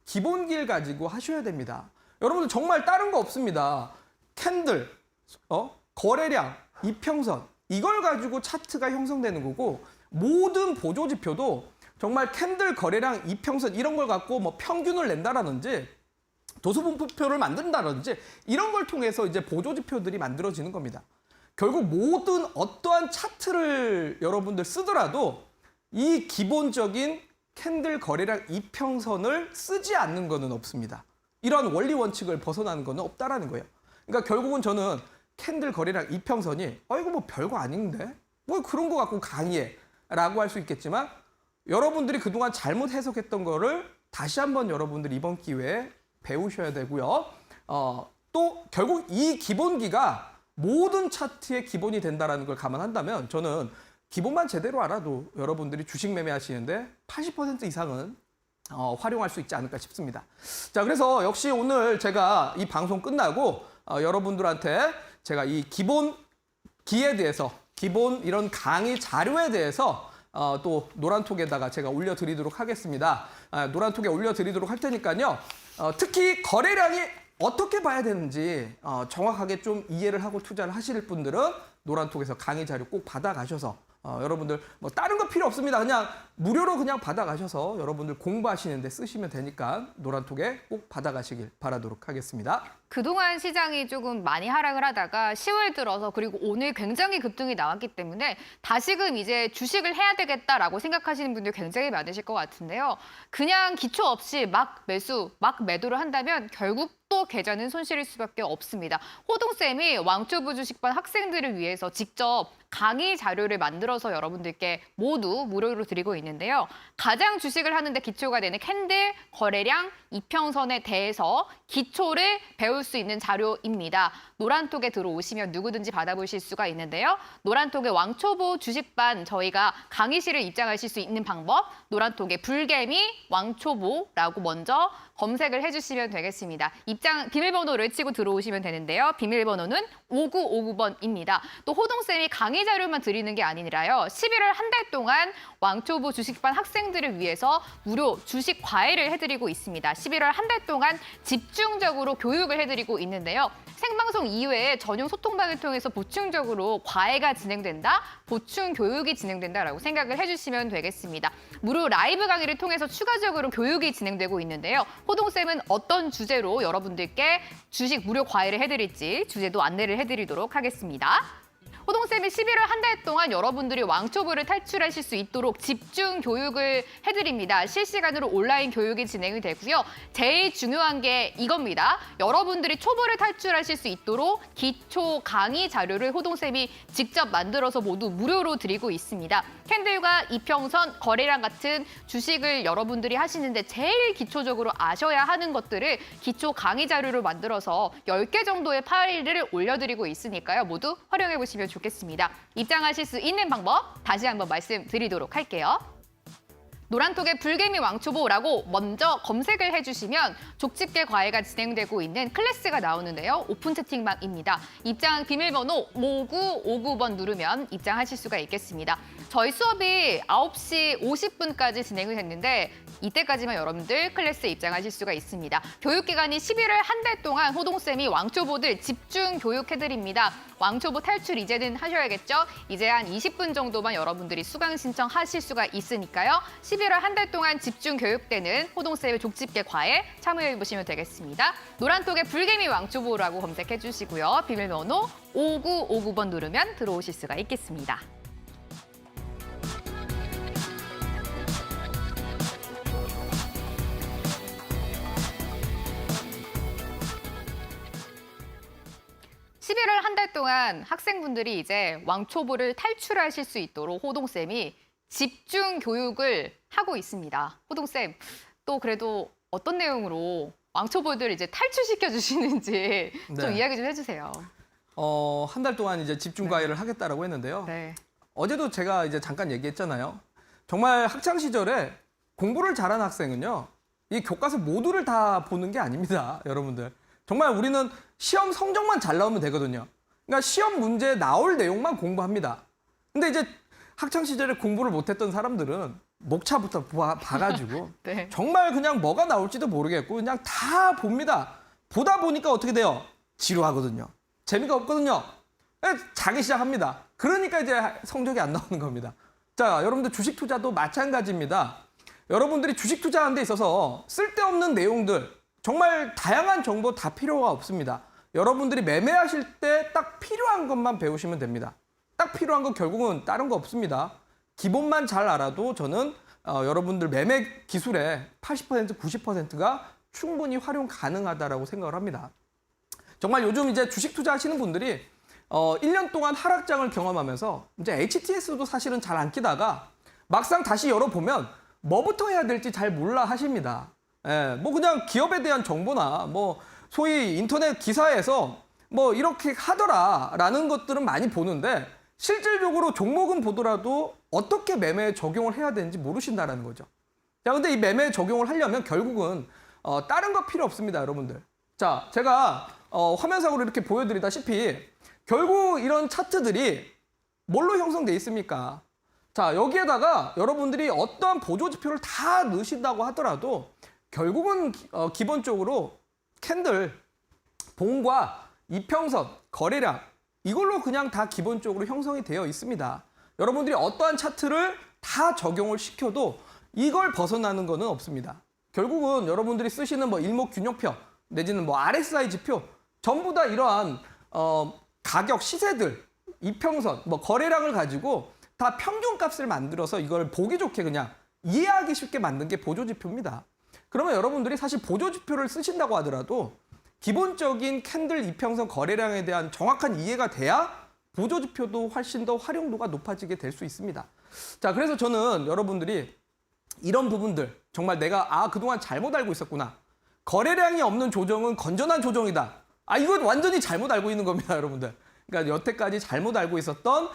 S3: 기본기를 가지고 하셔야 됩니다. 여러분들 정말 다른 거 없습니다. 캔들, 거래량, 이평선 이걸 가지고 차트가 형성되는 거고 모든 보조지표도 정말 캔들, 거래량, 이평선 이런 걸 갖고 뭐 평균을 낸다라든지 도수분포표를 만든다든지 이런 걸 통해서 이제 보조지표들이 만들어지는 겁니다. 결국 모든 어떠한 차트를 여러분들 쓰더라도 이 기본적인 캔들, 거래량, 이평선을 쓰지 않는 거는 없습니다. 이런 원리 원칙을 벗어나는 거는 없다라는 거예요. 그러니까 결국은 저는 캔들, 거래량, 이평선이 이거 뭐 별거 아닌데? 뭐 그런 거 갖고 강의해 라고 할 수 있겠지만 여러분들이 그동안 잘못 해석했던 거를 다시 한번 여러분들이 이번 기회에 배우셔야 되고요. 또 결국 이 기본기가 모든 차트의 기본이 된다는 걸 감안한다면 저는 기본만 제대로 알아도 여러분들이 주식 매매하시는데 80% 이상은 활용할 수 있지 않을까 싶습니다. 자, 그래서 역시 오늘 제가 이 방송 끝나고 여러분들한테 제가 이 기본기에 대해서 기본 이런 강의 자료에 대해서 또 노란톡에다가 제가 올려드리도록 하겠습니다. 노란톡에 올려드리도록 할 테니까요. 특히 거래량이 어떻게 봐야 되는지 정확하게 좀 이해를 하고 투자를 하실 분들은 노란톡에서 강의 자료 꼭 받아가셔서 여러분들 뭐 다른 거 필요 없습니다. 그냥 무료로 그냥 받아가셔서 여러분들 공부하시는데 쓰시면 되니까 노란톡에 꼭 받아가시길 바라도록 하겠습니다.
S1: 그동안 시장이 조금 많이 하락을 하다가 10월 들어서 그리고 오늘 굉장히 급등이 나왔기 때문에 다시금 이제 주식을 해야 되겠다라고 생각하시는 분들 굉장히 많으실 것 같은데요. 그냥 기초 없이 막 매수, 막 매도를 한다면 결국 또 계좌는 손실일 수밖에 없습니다. 호동쌤이 왕초보 주식반 학생들을 위해서 직접 강의 자료를 만들어서 여러분들께 모두 무료로 드리고 있는데요. 가장 주식을 하는데 기초가 되는 캔들, 거래량, 이평선에 대해서 기초를 배울 수 있는 자료입니다. 노란톡에 들어오시면 누구든지 받아보실 수가 있는데요. 노란톡의 왕초보 주식반 저희가 강의실을 입장하실 수 있는 방법, 노란톡의 불개미 왕초보라고 먼저 검색을 해주시면 되겠습니다. 입장 비밀번호를 치고 들어오시면 되는데요. 비밀번호는 5959번입니다. 또 호동쌤이 강의 자료만 드리는 게 아니라요. 11월 한 달 동안 왕초보 주식반 학생들을 위해서 무료 주식 과외를 해드리고 있습니다. 11월 한 달 동안 집중적으로 교육을 해드리고 있는데요. 생방송 이외에 전용 소통방을 통해서 보충적으로 과외가 진행된다, 보충 교육이 진행된다라고 생각을 해주시면 되겠습니다. 무료 라이브 강의를 통해서 추가적으로 교육이 진행되고 있는데요. 호동쌤은 어떤 주제로 여러분들께 주식 무료 과외를 해드릴지 주제도 안내를 해드리도록 하겠습니다. 호동쌤이 11월 한 달 동안 여러분들이 왕초보를 탈출하실 수 있도록 집중 교육을 해드립니다. 실시간으로 온라인 교육이 진행이 되고요. 제일 중요한 게 이겁니다. 여러분들이 초보를 탈출하실 수 있도록 기초 강의 자료를 호동쌤이 직접 만들어서 모두 무료로 드리고 있습니다. 캔들과 이평선, 거래량 같은 주식을 여러분들이 하시는데 제일 기초적으로 아셔야 하는 것들을 기초 강의 자료로 만들어서 10개 정도의 파일을 올려드리고 있으니까요. 모두 활용해 보시면 좋겠습니다. 입장하실 수 있는 방법 다시 한번 말씀드리도록 할게요. 노란톡의 불개미 왕초보라고 먼저 검색을 해주시면 족집게 과외가 진행되고 있는 클래스가 나오는데요. 오픈 채팅방입니다. 입장 비밀번호 5959번 누르면 입장하실 수가 있겠습니다. 저희 수업이 9시 50분까지 진행이 됐는데 이때까지만 여러분들 클래스에 입장하실 수가 있습니다. 교육기간이 11월 한 달 동안 호동쌤이 왕초보들 집중 교육해드립니다. 왕초보 탈출 이제는 하셔야겠죠? 이제 한 20분 정도만 여러분들이 수강 신청하실 수가 있으니까요. 11월 한 달 동안 집중 교육되는 호동쌤의 족집게 과외 참여해보시면 되겠습니다. 노란톡의 불개미 왕초보라고 검색해 주시고요. 비밀번호 5959번 누르면 들어오실 수가 있겠습니다. 한 달 동안 학생분들이 이제 왕초보를 탈출하실 수 있도록 호동쌤이 집중 교육을 하고 있습니다. 호동쌤, 또 그래도 어떤 내용으로 왕초보들 이제 탈출시켜 주시는지 좀 이야기 좀 해주세요.
S3: 한 달 동안 이제 집중 과외를 하겠다라고 했는데요.
S1: 네.
S3: 어제도 제가 이제 잠깐 얘기했잖아요. 정말 학창 시절에 공부를 잘하는 학생은요, 이 교과서 모두를 다 보는 게 아닙니다, 여러분들. 정말 우리는 시험 성적만 잘 나오면 되거든요. 그러니까 시험 문제에 나올 내용만 공부합니다. 근데 이제 학창 시절에 공부를 못했던 사람들은 목차부터 봐가지고
S1: 네.
S3: 정말 그냥 뭐가 나올지도 모르겠고 그냥 다 봅니다. 보다 보니까 어떻게 돼요? 지루하거든요. 재미가 없거든요. 자기 시작합니다. 그러니까 이제 성적이 안 나오는 겁니다. 자, 여러분들 주식 투자도 마찬가지입니다. 여러분들이 주식 투자하는 데 있어서 쓸데없는 내용들, 정말 다양한 정보 다 필요가 없습니다. 여러분들이 매매하실 때 딱 필요한 것만 배우시면 됩니다. 딱 필요한 건 결국은 다른 거 없습니다. 기본만 잘 알아도 저는 여러분들 매매 기술의 80%, 90%가 충분히 활용 가능하다라고 생각을 합니다. 정말 요즘 이제 주식 투자하시는 분들이 1년 동안 하락장을 경험하면서 이제 HTS도 사실은 잘 안 끼다가 막상 다시 열어보면 뭐부터 해야 될지 잘 몰라 하십니다. 예, 뭐 그냥 기업에 대한 정보나 뭐 소위 인터넷 기사에서 뭐 이렇게 하더라라는 것들은 많이 보는데 실질적으로 종목은 보더라도 어떻게 매매에 적용을 해야 되는지 모르신다라는 거죠. 자, 근데 이 매매에 적용을 하려면 결국은 다른 거 필요 없습니다, 여러분들. 자, 제가 화면상으로 이렇게 보여드리다시피 결국 이런 차트들이 뭘로 형성돼 있습니까? 자, 여기에다가 여러분들이 어떠한 보조 지표를 다 넣으신다고 하더라도 결국은 기본적으로 캔들, 봉과 이평선, 거래량 이걸로 그냥 다 기본적으로 형성이 되어 있습니다. 여러분들이 어떠한 차트를 다 적용을 시켜도 이걸 벗어나는 거는 없습니다. 결국은 여러분들이 쓰시는 뭐 일목균형표 내지는 뭐 RSI 지표 전부 다 이러한 가격 시세들, 이평선, 뭐 거래량을 가지고 다 평균값을 만들어서 이걸 보기 좋게 그냥 이해하기 쉽게 만든 게 보조지표입니다. 그러면 여러분들이 사실 보조지표를 쓰신다고 하더라도 기본적인 캔들 이평선 거래량에 대한 정확한 이해가 돼야 보조지표도 훨씬 더 활용도가 높아지게 될 수 있습니다. 자, 그래서 저는 여러분들이 이런 부분들 정말 내가 그동안 잘못 알고 있었구나. 거래량이 없는 조정은 건전한 조정이다. 이건 완전히 잘못 알고 있는 겁니다, 여러분들. 그러니까 여태까지 잘못 알고 있었던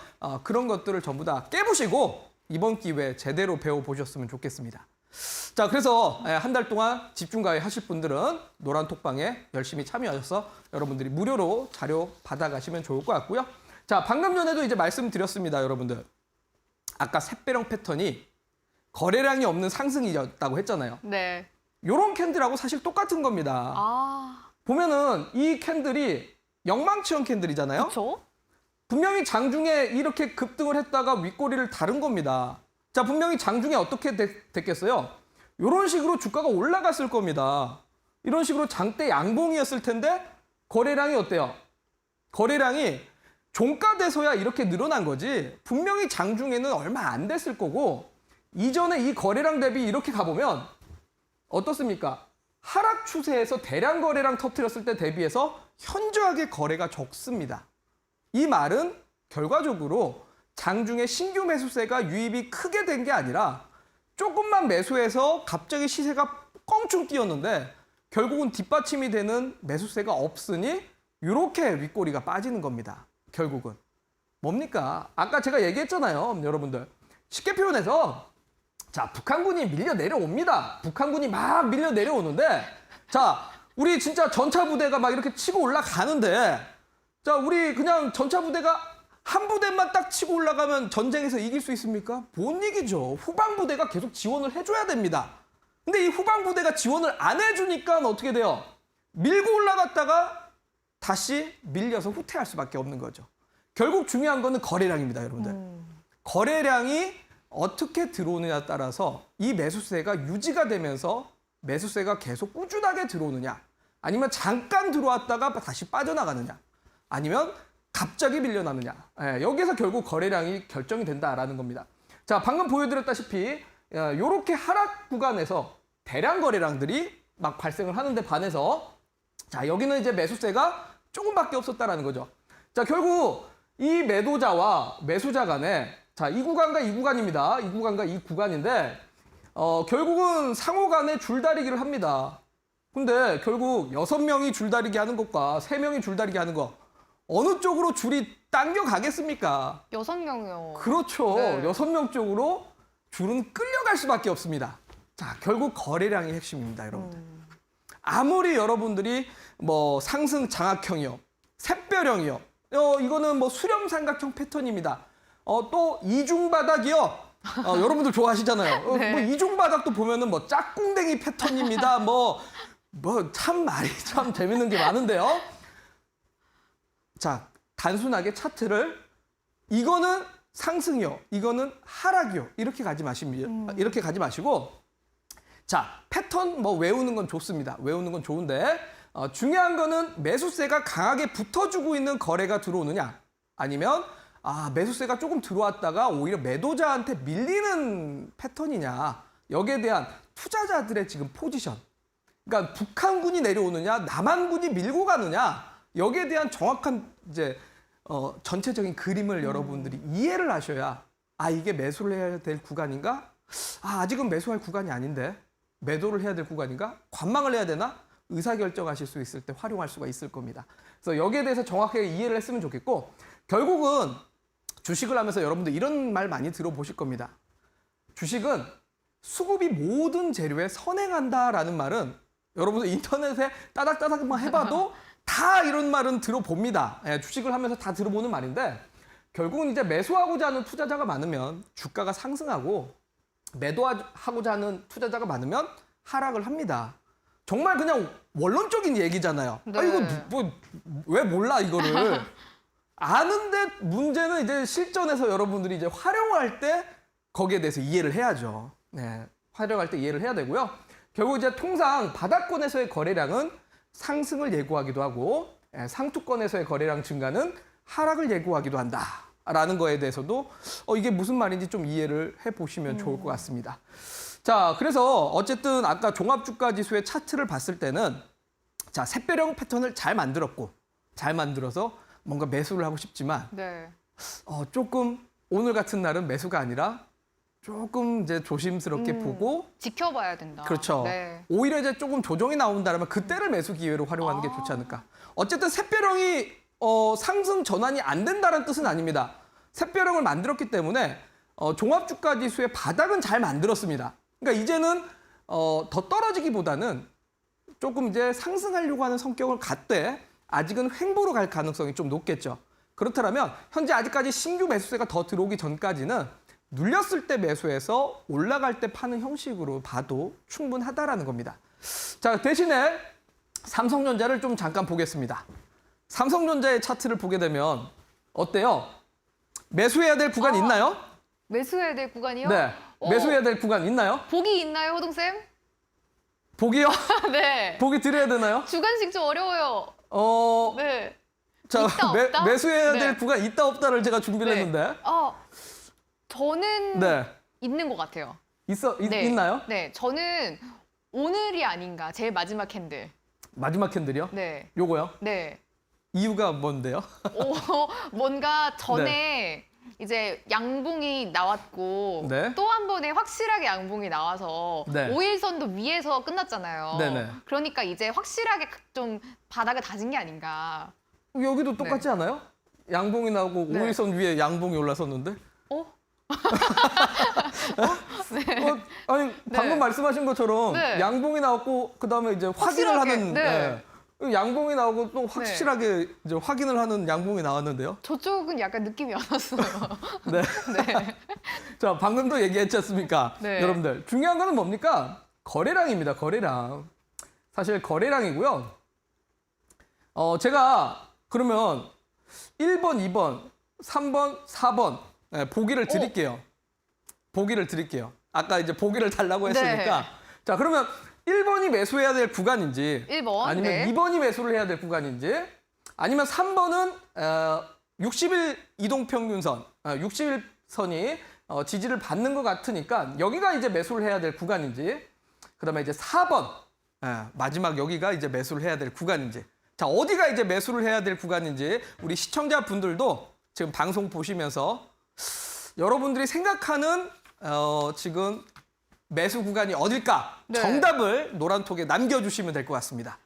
S3: 그런 것들을 전부 다 깨부시고 이번 기회에 제대로 배워보셨으면 좋겠습니다. 자, 그래서 한 달 동안 집중과외 하실 분들은 노란 톡방에 열심히 참여하셔서 여러분들이 무료로 자료 받아가시면 좋을 것 같고요. 자, 방금 전에도 이제 말씀드렸습니다, 여러분들. 아까 샛배령 패턴이 거래량이 없는 상승이었다고 했잖아요.
S1: 네.
S3: 요런 캔들하고 사실 똑같은 겁니다. 보면은 이 캔들이 영망치형 캔들이잖아요.
S1: 그렇죠.
S3: 분명히 장중에 이렇게 급등을 했다가 윗꼬리를 다른 겁니다. 자, 분명히 장중에 어떻게 됐겠어요? 이런 식으로 주가가 올라갔을 겁니다. 이런 식으로 장대 양봉이었을 텐데 거래량이 어때요? 거래량이 종가 돼서야 이렇게 늘어난 거지 분명히 장중에는 얼마 안 됐을 거고 이전에 이 거래량 대비 이렇게 가보면 어떻습니까? 하락 추세에서 대량 거래량 터뜨렸을 때 대비해서 현저하게 거래가 적습니다. 이 말은 결과적으로 장중에 신규 매수세가 유입이 크게 된 게 아니라 조금만 매수해서 갑자기 시세가 껑충 뛰었는데 결국은 뒷받침이 되는 매수세가 없으니 이렇게 윗꼬리가 빠지는 겁니다. 결국은. 뭡니까? 아까 제가 얘기했잖아요, 여러분들. 쉽게 표현해서 자, 북한군이 밀려 내려옵니다. 북한군이 막 밀려 내려오는데 자, 우리 진짜 전차 부대가 막 이렇게 치고 올라가는데 자, 우리 그냥 전차 부대가 한 부대만 딱 치고 올라가면 전쟁에서 이길 수 있습니까? 못 이기죠. 후방 부대가 계속 지원을 해줘야 됩니다. 근데 이 후방 부대가 지원을 안 해주니까 어떻게 돼요? 밀고 올라갔다가 다시 밀려서 후퇴할 수밖에 없는 거죠. 결국 중요한 거는 거래량입니다, 여러분들. 거래량이 어떻게 들어오느냐에 따라서 이 매수세가 유지가 되면서 매수세가 계속 꾸준하게 들어오느냐, 아니면 잠깐 들어왔다가 다시 빠져나가느냐, 아니면 갑자기 밀려나느냐. 여기서 결국 거래량이 결정이 된다라는 겁니다. 자, 방금 보여드렸다시피 이렇게 하락 구간에서 대량 거래량들이 막 발생을 하는데 반해서 자, 여기는 이제 매수세가 조금밖에 없었다라는 거죠. 자, 결국 이 매도자와 매수자 간에 자, 이 구간과 이 구간입니다. 이 구간과 이 구간인데 결국은 상호 간에 줄다리기를 합니다. 근데 결국 6명이 줄다리기 하는 것과 3명이 줄다리기 하는 거 어느 쪽으로 줄이 당겨 가겠습니까?
S1: 6명이요.
S3: 그렇죠.
S1: 네.
S3: 6명 쪽으로 줄은 끌려갈 수밖에 없습니다. 자, 결국 거래량이 핵심입니다, 여러분들. 아무리 여러분들이 뭐 상승 장악형이요, 샛별형이요, 이거는 뭐 수렴 삼각형 패턴입니다. 또 이중바닥이요. 여러분들 좋아하시잖아요.
S1: 네.
S3: 뭐 이중바닥도 보면은 뭐 짝꿍댕이 패턴입니다. 뭐 참 말이 참 재밌는 게 많은데요. 자, 단순하게 차트를 이거는 상승이요, 이거는 하락이요, 이렇게 가지 마시고 자, 패턴 뭐 외우는 건 좋습니다. 외우는 건 좋은데 중요한 거는 매수세가 강하게 붙어주고 있는 거래가 들어오느냐, 아니면 매수세가 조금 들어왔다가 오히려 매도자한테 밀리는 패턴이냐, 여기에 대한 투자자들의 지금 포지션, 그러니까 북한군이 내려오느냐, 남한군이 밀고 가느냐, 여기에 대한 정확한 이제 전체적인 그림을 여러분들이 이해를 하셔야 이게 매수를 해야 될 구간인가? 아직은 매수할 구간이 아닌데 매도를 해야 될 구간인가? 관망을 해야 되나? 의사결정하실 수 있을 때 활용할 수가 있을 겁니다. 그래서 여기에 대해서 정확하게 이해를 했으면 좋겠고, 결국은 주식을 하면서 여러분들 이런 말 많이 들어보실 겁니다. 주식은 수급이 모든 재료에 선행한다라는 말은 여러분들 인터넷에 따닥따닥만 해봐도 다 이런 말은 들어봅니다. 주식을 하면서 다 들어보는 말인데 결국은 이제 매수하고자 하는 투자자가 많으면 주가가 상승하고 매도하고자 하는 투자자가 많으면 하락을 합니다. 정말 그냥 원론적인 얘기잖아요.
S1: 네.
S3: 이거 왜 몰라 이거를. 아는데 문제는 이제 실전에서 여러분들이 이제 활용할 때 거기에 대해서 이해를 해야죠. 네, 활용할 때 이해를 해야 되고요. 결국 이제 통상 바닥권에서의 거래량은 상승을 예고하기도 하고 상투권에서의 거래량 증가는 하락을 예고하기도 한다라는 거에 대해서도 이게 무슨 말인지 좀 이해를 해보시면 좋을 것 같습니다. 자, 그래서 어쨌든 아까 종합주가지수의 차트를 봤을 때는 자, 샛별형 패턴을 잘 만들었고, 잘 만들어서 뭔가 매수를 하고 싶지만
S1: 네.
S3: 조금 오늘 같은 날은 매수가 아니라 조금 이제 조심스럽게 보고
S1: 지켜봐야 된다.
S3: 그렇죠.
S1: 네.
S3: 오히려 이제 조금 조정이 나온다면 그때를 매수 기회로 활용하는 게 좋지 않을까. 어쨌든 샛별형이 상승 전환이 안 된다는 뜻은 아닙니다. 샛별형을 만들었기 때문에 종합주가 지수의 바닥은 잘 만들었습니다. 그러니까 이제는 더 떨어지기보다는 조금 이제 상승하려고 하는 성격을 갖되 아직은 횡보로 갈 가능성이 좀 높겠죠. 그렇다면 현재 아직까지 신규 매수세가 더 들어오기 전까지는 눌렸을 때 매수해서 올라갈 때 파는 형식으로 봐도 충분하다라는 겁니다. 자, 대신에 삼성전자를 좀 잠깐 보겠습니다. 삼성전자의 차트를 보게 되면 어때요? 매수해야 될 구간 있나요?
S1: 매수해야 될 구간이요?
S3: 네. 매수해야 될 구간 있나요?
S1: 보기 있나요, 호동쌤?
S3: 보기요?
S1: 네.
S3: 보기 드려야 되나요?
S1: 주간식 좀 어려워요. 네.
S3: 자,
S1: 있다, 없다?
S3: 매수해야
S1: 네.
S3: 될 구간 있다 없다를 제가 준비를 했는데.
S1: 저는
S3: 네.
S1: 있는 것 같아요.
S3: 네. 있나요?
S1: 네, 저는 오늘이 아닌가. 제일 마지막 캔들.
S3: 마지막 캔들이요?
S1: 네.
S3: 요거요?
S1: 네.
S3: 이유가 뭔데요?
S1: 뭔가 전에 이제 양봉이 나왔고
S3: 네.
S1: 또 한 번에 확실하게 양봉이 나와서
S3: 네.
S1: 5일선도 위에서 끝났잖아요.
S3: 네네.
S1: 그러니까 이제 확실하게 좀 바닥을 다진 게 아닌가.
S3: 여기도 똑같지 않아요? 양봉이 나오고
S1: 네.
S3: 5일선 위에 양봉이 올라섰는데? 아니 방금 말씀하신 것처럼
S1: 네.
S3: 양봉이 나왔고 그다음에 이제 확인을
S1: 확실하게,
S3: 하는
S1: 네.
S3: 양봉이 나오고 또 확실하게 이제 확인을 하는 양봉이 나왔는데요.
S1: 저쪽은 약간 느낌이 안 왔어요.
S3: 네.
S1: 네.
S3: 자, 방금도 얘기했지 않습니까?
S1: 네.
S3: 여러분들 중요한 거는 뭡니까? 거래량입니다. 거래량. 사실 거래량이고요. 제가 그러면 1번, 2번, 3번, 4번 보기를 드릴게요. 보기를 드릴게요. 아까 이제 보기를 달라고 했으니까.
S1: 네.
S3: 자, 그러면 1번이 매수해야 될 구간인지
S1: 1번.
S3: 아니면
S1: 네.
S3: 2번이 매수를 해야 될 구간인지 아니면 3번은 60일 이동평균선, 60일선이 지지를 받는 것 같으니까 여기가 이제 매수를 해야 될 구간인지 그다음에 이제 4번 마지막 여기가 이제 매수를 해야 될 구간인지 자, 어디가 이제 매수를 해야 될 구간인지 우리 시청자분들도 지금 방송 보시면서 여러분들이 생각하는 지금 매수 구간이 어딜까?
S1: 네.
S3: 정답을 노란톡에 남겨주시면 될 것 같습니다.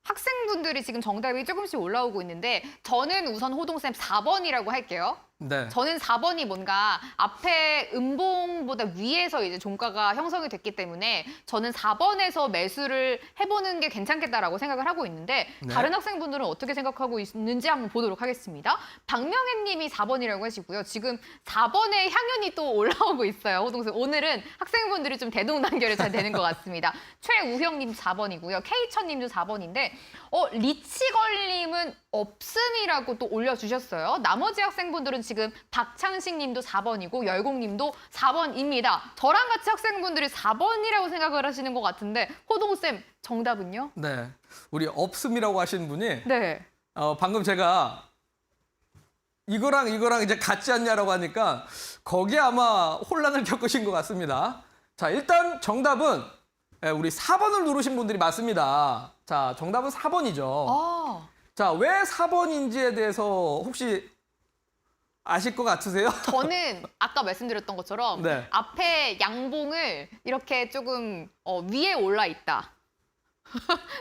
S1: 학생분들이 지금 정답이 조금씩 올라오고 있는데 저는 우선 호동쌤 4번이라고 할게요.
S3: 네.
S1: 저는 4번이 뭔가 앞에 음봉보다 위에서 이제 종가가 형성이 됐기 때문에 저는 4번에서 매수를 해보는 게 괜찮겠다라고 생각을 하고 있는데
S3: 네.
S1: 다른 학생분들은 어떻게 생각하고 있는지 한번 보도록 하겠습니다. 박명혜 님이 4번이라고 하시고요. 지금 4번의 향연이 또 올라오고 있어요. 호동쌤 오늘은 학생분들이 좀 대동단결이 잘 되는 것 같습니다. 최우형 님 4번이고요. K천 님도 4번인데 리치걸님은 없음이라고 또 올려주셨어요. 나머지 학생분들은 지금 박창식 님도 4번이고 열공 님도 4번입니다. 저랑 같이 학생분들이 4번이라고 생각을 하시는 것 같은데 호동쌤 정답은요?
S3: 네. 우리 없음이라고 하시는 분이
S1: 네.
S3: 방금 제가 이거랑 이제 같지 않냐라고 하니까 거기에 아마 혼란을 겪으신 것 같습니다. 자, 일단 정답은 우리 4번을 누르신 분들이 맞습니다. 자, 정답은 4번이죠. 자, 왜 4번인지에 대해서 혹시 아실 것 같으세요?
S1: 저는 아까 말씀드렸던 것처럼
S3: 네.
S1: 앞에 양봉을 이렇게 조금 위에 올라 있다.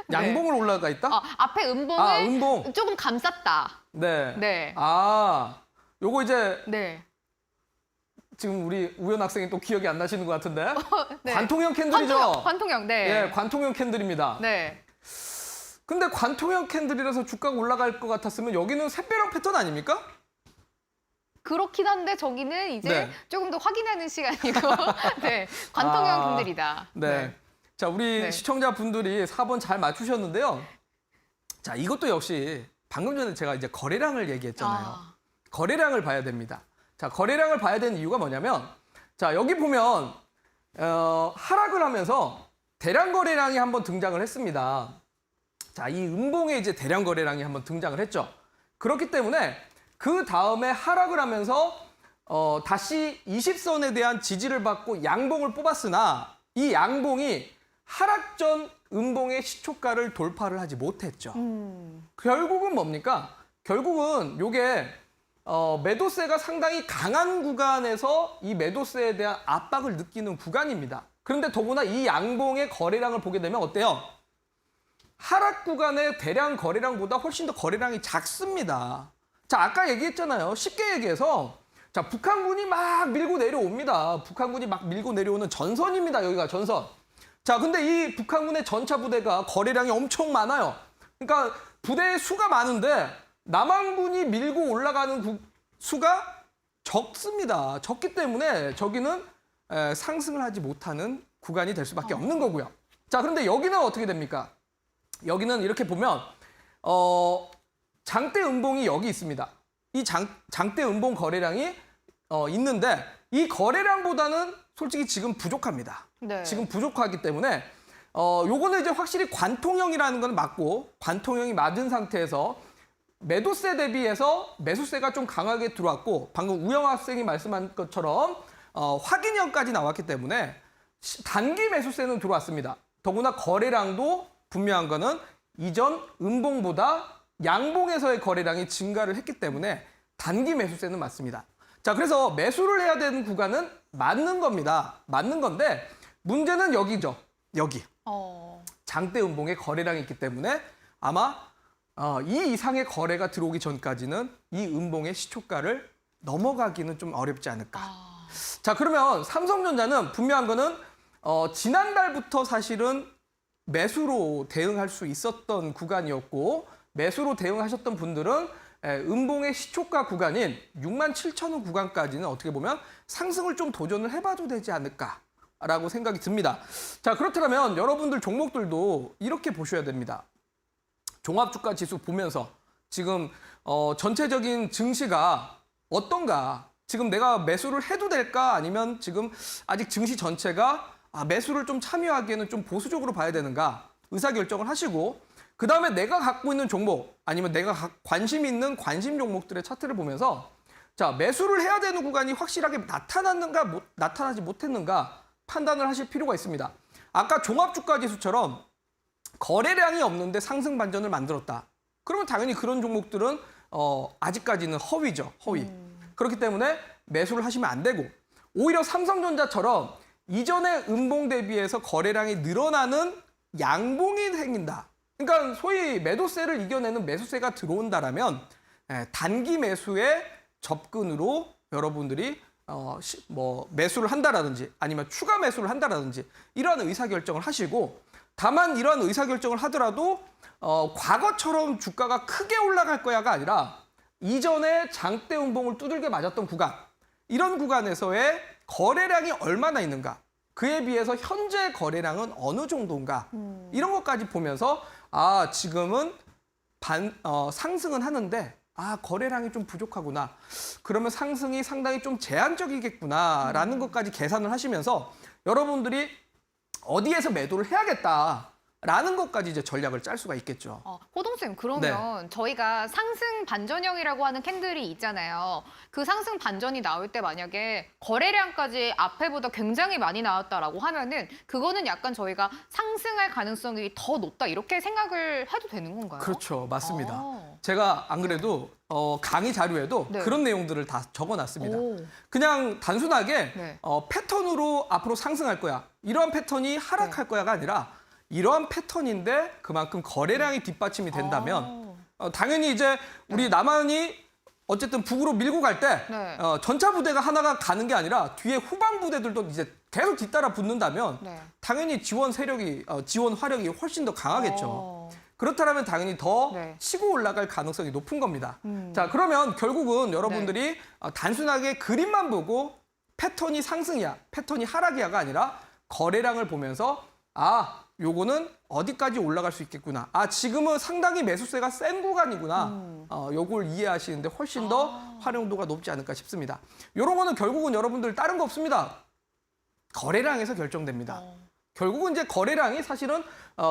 S3: 양봉을 올라가 있다?
S1: 앞에 음봉을
S3: 음봉.
S1: 조금 감쌌다.
S3: 네.
S1: 네.
S3: 요거 이제
S1: 네.
S3: 지금 우리 우연 학생이 또 기억이 안 나시는 것 같은데.
S1: 네.
S3: 관통형 캔들이죠?
S1: 관통형, 네.
S3: 예, 관통형 캔들입니다.
S1: 네.
S3: 근데 관통형 캔들이라서 주가가 올라갈 것 같았으면 여기는 샛별형 패턴 아닙니까?
S1: 그렇긴 한데 저기는 이제
S3: 네.
S1: 조금 더 확인하는 시간이고 네, 관통형 캔들이다.
S3: 네. 자, 우리
S1: 네.
S3: 시청자분들이 4번 잘 맞추셨는데요. 자, 이것도 역시 방금 전에 제가 이제 거래량을 얘기했잖아요. 거래량을 봐야 됩니다. 자, 거래량을 봐야 되는 이유가 뭐냐면 자, 여기 보면 하락을 하면서 대량 거래량이 한번 등장을 했습니다. 자, 이 음봉에 이제 대량 거래량이 한번 등장을 했죠. 그렇기 때문에 그 다음에 하락을 하면서 다시 20선에 대한 지지를 받고 양봉을 뽑았으나 이 양봉이 하락 전 음봉의 시초가를 돌파를 하지 못했죠. 결국은 뭡니까? 결국은 요게 매도세가 상당히 강한 구간에서 이 매도세에 대한 압박을 느끼는 구간입니다. 그런데 더구나 이 양봉의 거래량을 보게 되면 어때요? 하락 구간의 대량 거래량보다 훨씬 더 거래량이 작습니다. 자, 아까 얘기했잖아요. 쉽게 얘기해서 자, 북한군이 막 밀고 내려옵니다. 북한군이 막 밀고 내려오는 전선입니다. 여기가 전선. 자, 근데 이 북한군의 전차 부대가 거래량이 엄청 많아요. 그러니까 부대의 수가 많은데 남한군이 밀고 올라가는 수가 적습니다. 적기 때문에 저기는 상승을 하지 못하는 구간이 될 수밖에 없는 거고요. 자, 그런데 여기는 어떻게 됩니까? 여기는 이렇게 보면 장대 음봉이 여기 있습니다. 이 장대 음봉 거래량이 있는데 이 거래량보다는 솔직히 지금 부족합니다.
S1: 네.
S3: 지금 부족하기 때문에 요거는 이제 확실히 관통형이라는 건 맞고 관통형이 맞은 상태에서 매도세 대비해서 매수세가 좀 강하게 들어왔고 방금 우영 학생이 말씀한 것처럼 확인형까지 나왔기 때문에 단기 매수세는 들어왔습니다. 더구나 거래량도 분명한 거는 이전 음봉보다 양봉에서의 거래량이 증가를 했기 때문에 단기 매수세는 맞습니다. 자, 그래서 매수를 해야 되는 구간은 맞는 겁니다. 맞는 건데 문제는 여기죠. 여기. 장대 음봉에 거래량이 있기 때문에 아마 이 이상의 거래가 들어오기 전까지는 이 음봉의 시초가를 넘어가기는 좀 어렵지 않을까. 자, 그러면 삼성전자는 분명한 거는 지난달부터 사실은 매수로 대응할 수 있었던 구간이었고 매수로 대응하셨던 분들은 음봉의 시초가 구간인 67,000원 구간까지는 어떻게 보면 상승을 좀 도전을 해봐도 되지 않을까라고 생각이 듭니다. 자, 그렇다면 여러분들 종목들도 이렇게 보셔야 됩니다. 종합주가 지수 보면서 지금 전체적인 증시가 어떤가? 지금 내가 매수를 해도 될까? 아니면 지금 아직 증시 전체가 매수를 좀 참여하기에는 좀 보수적으로 봐야 되는가? 의사결정을 하시고 그다음에 내가 갖고 있는 종목 아니면 내가 관심 있는 관심 종목들의 차트를 보면서 자, 매수를 해야 되는 구간이 확실하게 나타났는가 나타나지 못했는가 판단을 하실 필요가 있습니다. 아까 종합주가지수처럼 거래량이 없는데 상승 반전을 만들었다. 그러면 당연히 그런 종목들은 아직까지는 허위죠. 허위. 그렇기 때문에 매수를 하시면 안 되고 오히려 삼성전자처럼 이전의 음봉 대비해서 거래량이 늘어나는 양봉이 생긴다. 그러니까 소위 매도세를 이겨내는 매수세가 들어온다라면 단기 매수의 접근으로 여러분들이 매수를 한다라든지 아니면 추가 매수를 한다라든지 이러한 의사결정을 하시고 다만 이러한 의사결정을 하더라도 과거처럼 주가가 크게 올라갈 거야가 아니라 이전에 장대 음봉을 두들겨 맞았던 구간 이런 구간에서의 거래량이 얼마나 있는가 그에 비해서 현재 거래량은 어느 정도인가 이런 것까지 보면서 지금은 상승은 하는데 거래량이 좀 부족하구나. 그러면 상승이 상당히 좀 제한적이겠구나라는 것까지 계산을 하시면서 여러분들이 어디에서 매도를 해야겠다라는 것까지 이제 전략을 짤 수가 있겠죠.
S1: 호동쌤, 그러면 저희가 상승 반전형이라고 하는 캔들이 있잖아요. 그 상승 반전이 나올 때 만약에 거래량까지 앞에보다 굉장히 많이 나왔다라고 하면은 그거는 약간 저희가 상승할 가능성이 더 높다 이렇게 생각을 해도 되는 건가요?
S3: 그렇죠. 맞습니다. 제가 안 그래도 강의 자료에도 그런 내용들을 다 적어놨습니다. 그냥 단순하게 패턴으로 앞으로 상승할 거야. 이러한 패턴이 하락할 거야가 아니라 이러한 패턴인데 그만큼 거래량이 뒷받침이 된다면 당연히 이제 우리 남한이 어쨌든 북으로 밀고 갈 때 전차 부대가 하나가 가는 게 아니라 뒤에 후방 부대들도 이제 계속 뒤따라 붙는다면 당연히 지원 세력이 지원 화력이 훨씬 더 강하겠죠. 그렇다면 당연히 더 치고 올라갈 가능성이 높은 겁니다. 자, 그러면 결국은 여러분들이 단순하게 그림만 보고 패턴이 상승이야, 패턴이 하락이야가 아니라 거래량을 보면서 요거는 어디까지 올라갈 수 있겠구나. 지금은 상당히 매수세가 센 구간이구나. 요걸 이해하시는데 훨씬 더 활용도가 높지 않을까 싶습니다. 요런 거는 결국은 여러분들 다른 거 없습니다. 거래량에서 결정됩니다. 결국은 이제 거래량이 사실은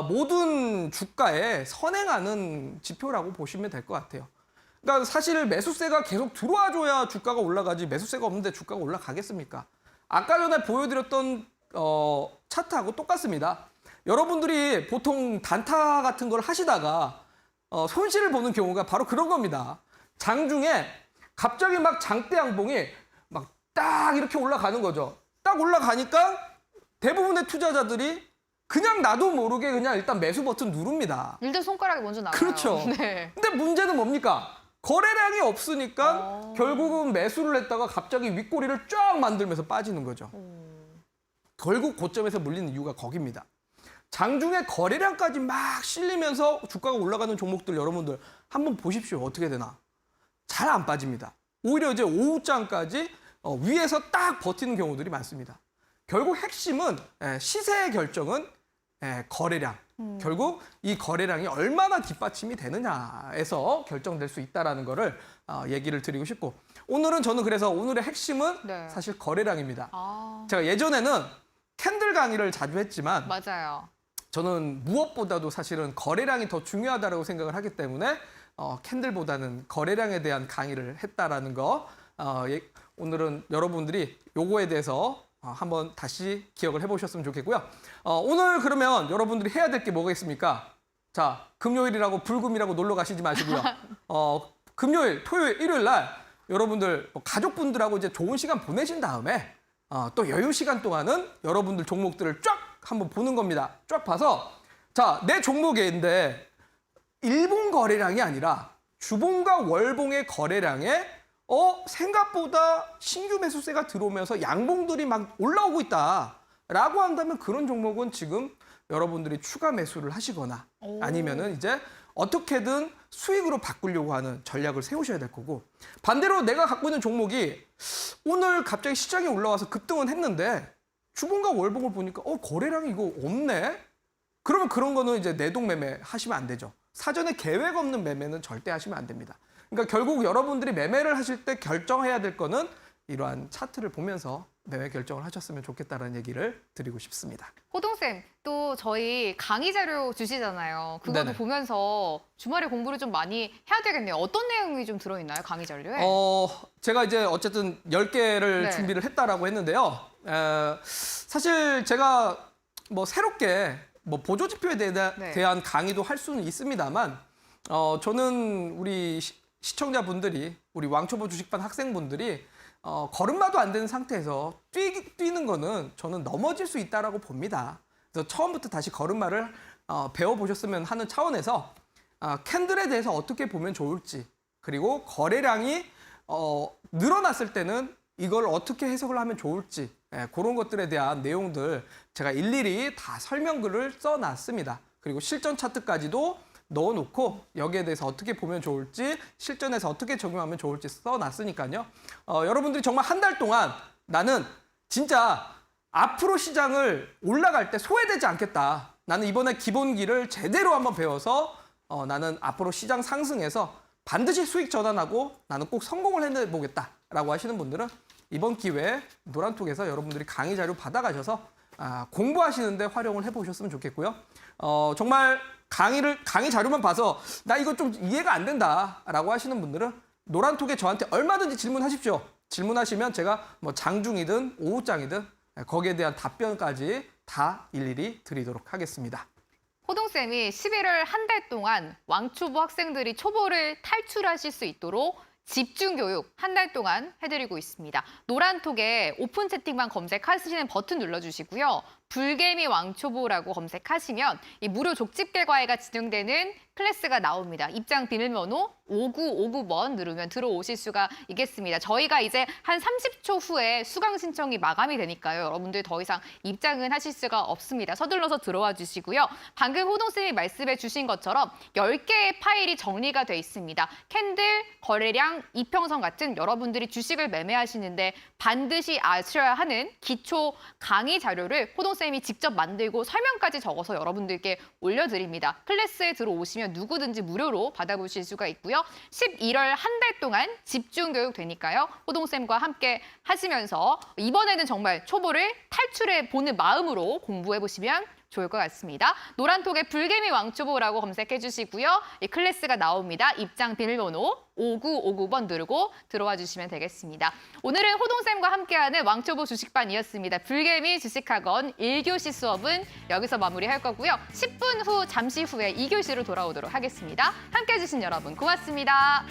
S3: 모든 주가에 선행하는 지표라고 보시면 될 것 같아요. 그러니까 사실 매수세가 계속 들어와줘야 주가가 올라가지 매수세가 없는데 주가가 올라가겠습니까? 아까 전에 보여드렸던 차트하고 똑같습니다. 여러분들이 보통 단타 같은 걸 하시다가 손실을 보는 경우가 바로 그런 겁니다. 장중에 갑자기 막 장대 양봉이 막 딱 이렇게 올라가는 거죠. 딱 올라가니까 대부분의 투자자들이 그냥 나도 모르게 그냥 일단 매수 버튼 누릅니다.
S1: 일단 손가락이 먼저 나가요.
S3: 그렇죠.
S1: 네.
S3: 근데 문제는 뭡니까? 거래량이 없으니까 결국은 매수를 했다가 갑자기 윗꼬리를 쫙 만들면서 빠지는 거죠. 결국 고점에서 물리는 이유가 거기입니다. 장중에 거래량까지 막 실리면서 주가가 올라가는 종목들 여러분들 한번 보십시오. 어떻게 되나? 잘 안 빠집니다. 오히려 이제 오후장까지 위에서 딱 버티는 경우들이 많습니다. 결국 핵심은 시세의 결정은 거래량. 결국 이 거래량이 얼마나 뒷받침이 되느냐에서 결정될 수 있다는 거를 얘기를 드리고 싶고 오늘은 저는 그래서 오늘의 핵심은
S1: 네.
S3: 사실 거래량입니다.
S1: 아,
S3: 제가 예전에는 캔들 강의를 자주 했지만
S1: 맞아요.
S3: 저는 무엇보다도 사실은 거래량이 더 중요하다고 생각을 하기 때문에 캔들보다는 거래량에 대한 강의를 했다라는 거 오늘은 여러분들이 요거에 대해서 한번 다시 기억을 해보셨으면 좋겠고요. 오늘 그러면 여러분들이 해야 될 게 뭐가 있습니까? 자, 금요일이라고 불금이라고 놀러 가시지 마시고요. 금요일, 토요일, 일요일 날 여러분들 가족분들하고 이제 좋은 시간 보내신 다음에 또 여유 시간 동안은 여러분들 종목들을 쫙 한번 보는 겁니다. 쫙 봐서 자, 내 종목인데 일봉 거래량이 아니라 주봉과 월봉의 거래량에 생각보다 신규 매수세가 들어오면서 양봉들이 막 올라오고 있다라고 한다면 그런 종목은 지금 여러분들이 추가 매수를 하시거나 아니면은 이제 어떻게든 수익으로 바꾸려고 하는 전략을 세우셔야 될 거고 반대로 내가 갖고 있는 종목이 오늘 갑자기 시장이 올라와서 급등은 했는데 주봉과 월봉을 보니까 거래량이 이거 없네? 그러면 그런 거는 이제 내동 매매 하시면 안 되죠. 사전에 계획 없는 매매는 절대 하시면 안 됩니다. 그러니까 결국 여러분들이 매매를 하실 때 결정해야 될 거는 이러한 차트를 보면서 매매 결정을 하셨으면 좋겠다는 얘기를 드리고 싶습니다.
S1: 호동쌤, 또 저희 강의 자료 주시잖아요. 그거도
S3: 네네.
S1: 보면서 주말에 공부를 좀 많이 해야 되겠네요. 어떤 내용이 좀 들어있나요, 강의 자료에?
S3: 제가 이제 어쨌든 10개를
S1: 네.
S3: 준비를 했다라고 했는데요. 사실 제가 뭐 새롭게 뭐 보조지표에
S1: 네.
S3: 대한 강의도 할 수는 있습니다만 저는 우리 시청자분들이 우리 왕초보 주식반 학생분들이 걸음마도 안 되는 상태에서 뛰는 거는 저는 넘어질 수 있다라고 봅니다. 그래서 처음부터 다시 걸음마를 배워보셨으면 하는 차원에서 캔들에 대해서 어떻게 보면 좋을지 그리고 거래량이 늘어났을 때는 이걸 어떻게 해석을 하면 좋을지 그런 것들에 대한 내용들 제가 일일이 다 설명글을 써놨습니다. 그리고 실전 차트까지도 넣어놓고 여기에 대해서 어떻게 보면 좋을지 실전에서 어떻게 적용하면 좋을지 써놨으니까요. 여러분들이 정말 한 달 동안 나는 진짜 앞으로 시장을 올라갈 때 소외되지 않겠다. 나는 이번에 기본기를 제대로 한번 배워서 나는 앞으로 시장 상승해서 반드시 수익 전환하고 나는 꼭 성공을 해내보겠다라고 하시는 분들은 이번 기회에 노란톡에서 여러분들이 강의 자료 받아가셔서 공부하시는데 활용을 해보셨으면 좋겠고요. 정말 강의 자료만 봐서 나 이거 좀 이해가 안 된다라고 하시는 분들은 노란톡에 저한테 얼마든지 질문하십시오. 질문하시면 제가 뭐 장중이든 오후장이든 거기에 대한 답변까지 다 일일이 드리도록 하겠습니다.
S1: 호동쌤이 11월 한 달 동안 왕초보 학생들이 초보를 탈출하실 수 있도록 집중교육 한 달 동안 해드리고 있습니다. 노란톡에 오픈 채팅방 검색하시는 버튼 눌러주시고요. 불개미 왕초보라고 검색하시면 이 무료 족집 개과회가 진행되는 클래스가 나옵니다. 입장 비밀번호 5959번 누르면 들어오실 수가 있겠습니다. 저희가 이제 한 30초 후에 수강 신청이 마감이 되니까요. 여러분들 더 이상 입장은 하실 수가 없습니다. 서둘러서 들어와 주시고요. 방금 호동쌤이 말씀해 주신 것처럼 10개의 파일이 정리가 돼 있습니다. 캔들, 거래량, 이평선 같은 여러분들이 주식을 매매하시는데 반드시 아셔야 하는 기초 강의 자료를 호동쌤이 직접 만들고 설명까지 적어서 여러분들께 올려드립니다. 클래스에 들어오시면 누구든지 무료로 받아보실 수가 있고요. 11월 한 달 동안 집중교육 되니까요. 호동쌤과 함께 하시면서 이번에는 정말 초보를 탈출해보는 마음으로 공부해보시면 좋을 것 같습니다. 노란톡에 불개미 왕초보라고 검색해 주시고요. 이 클래스가 나옵니다. 입장 비밀번호 5959번 누르고 들어와 주시면 되겠습니다. 오늘은 호동쌤과 함께하는 왕초보 주식반이었습니다. 불개미 주식학원 1교시 수업은 여기서 마무리할 거고요. 10분 후 잠시 후에 2교시로 돌아오도록 하겠습니다. 함께해 주신 여러분 고맙습니다.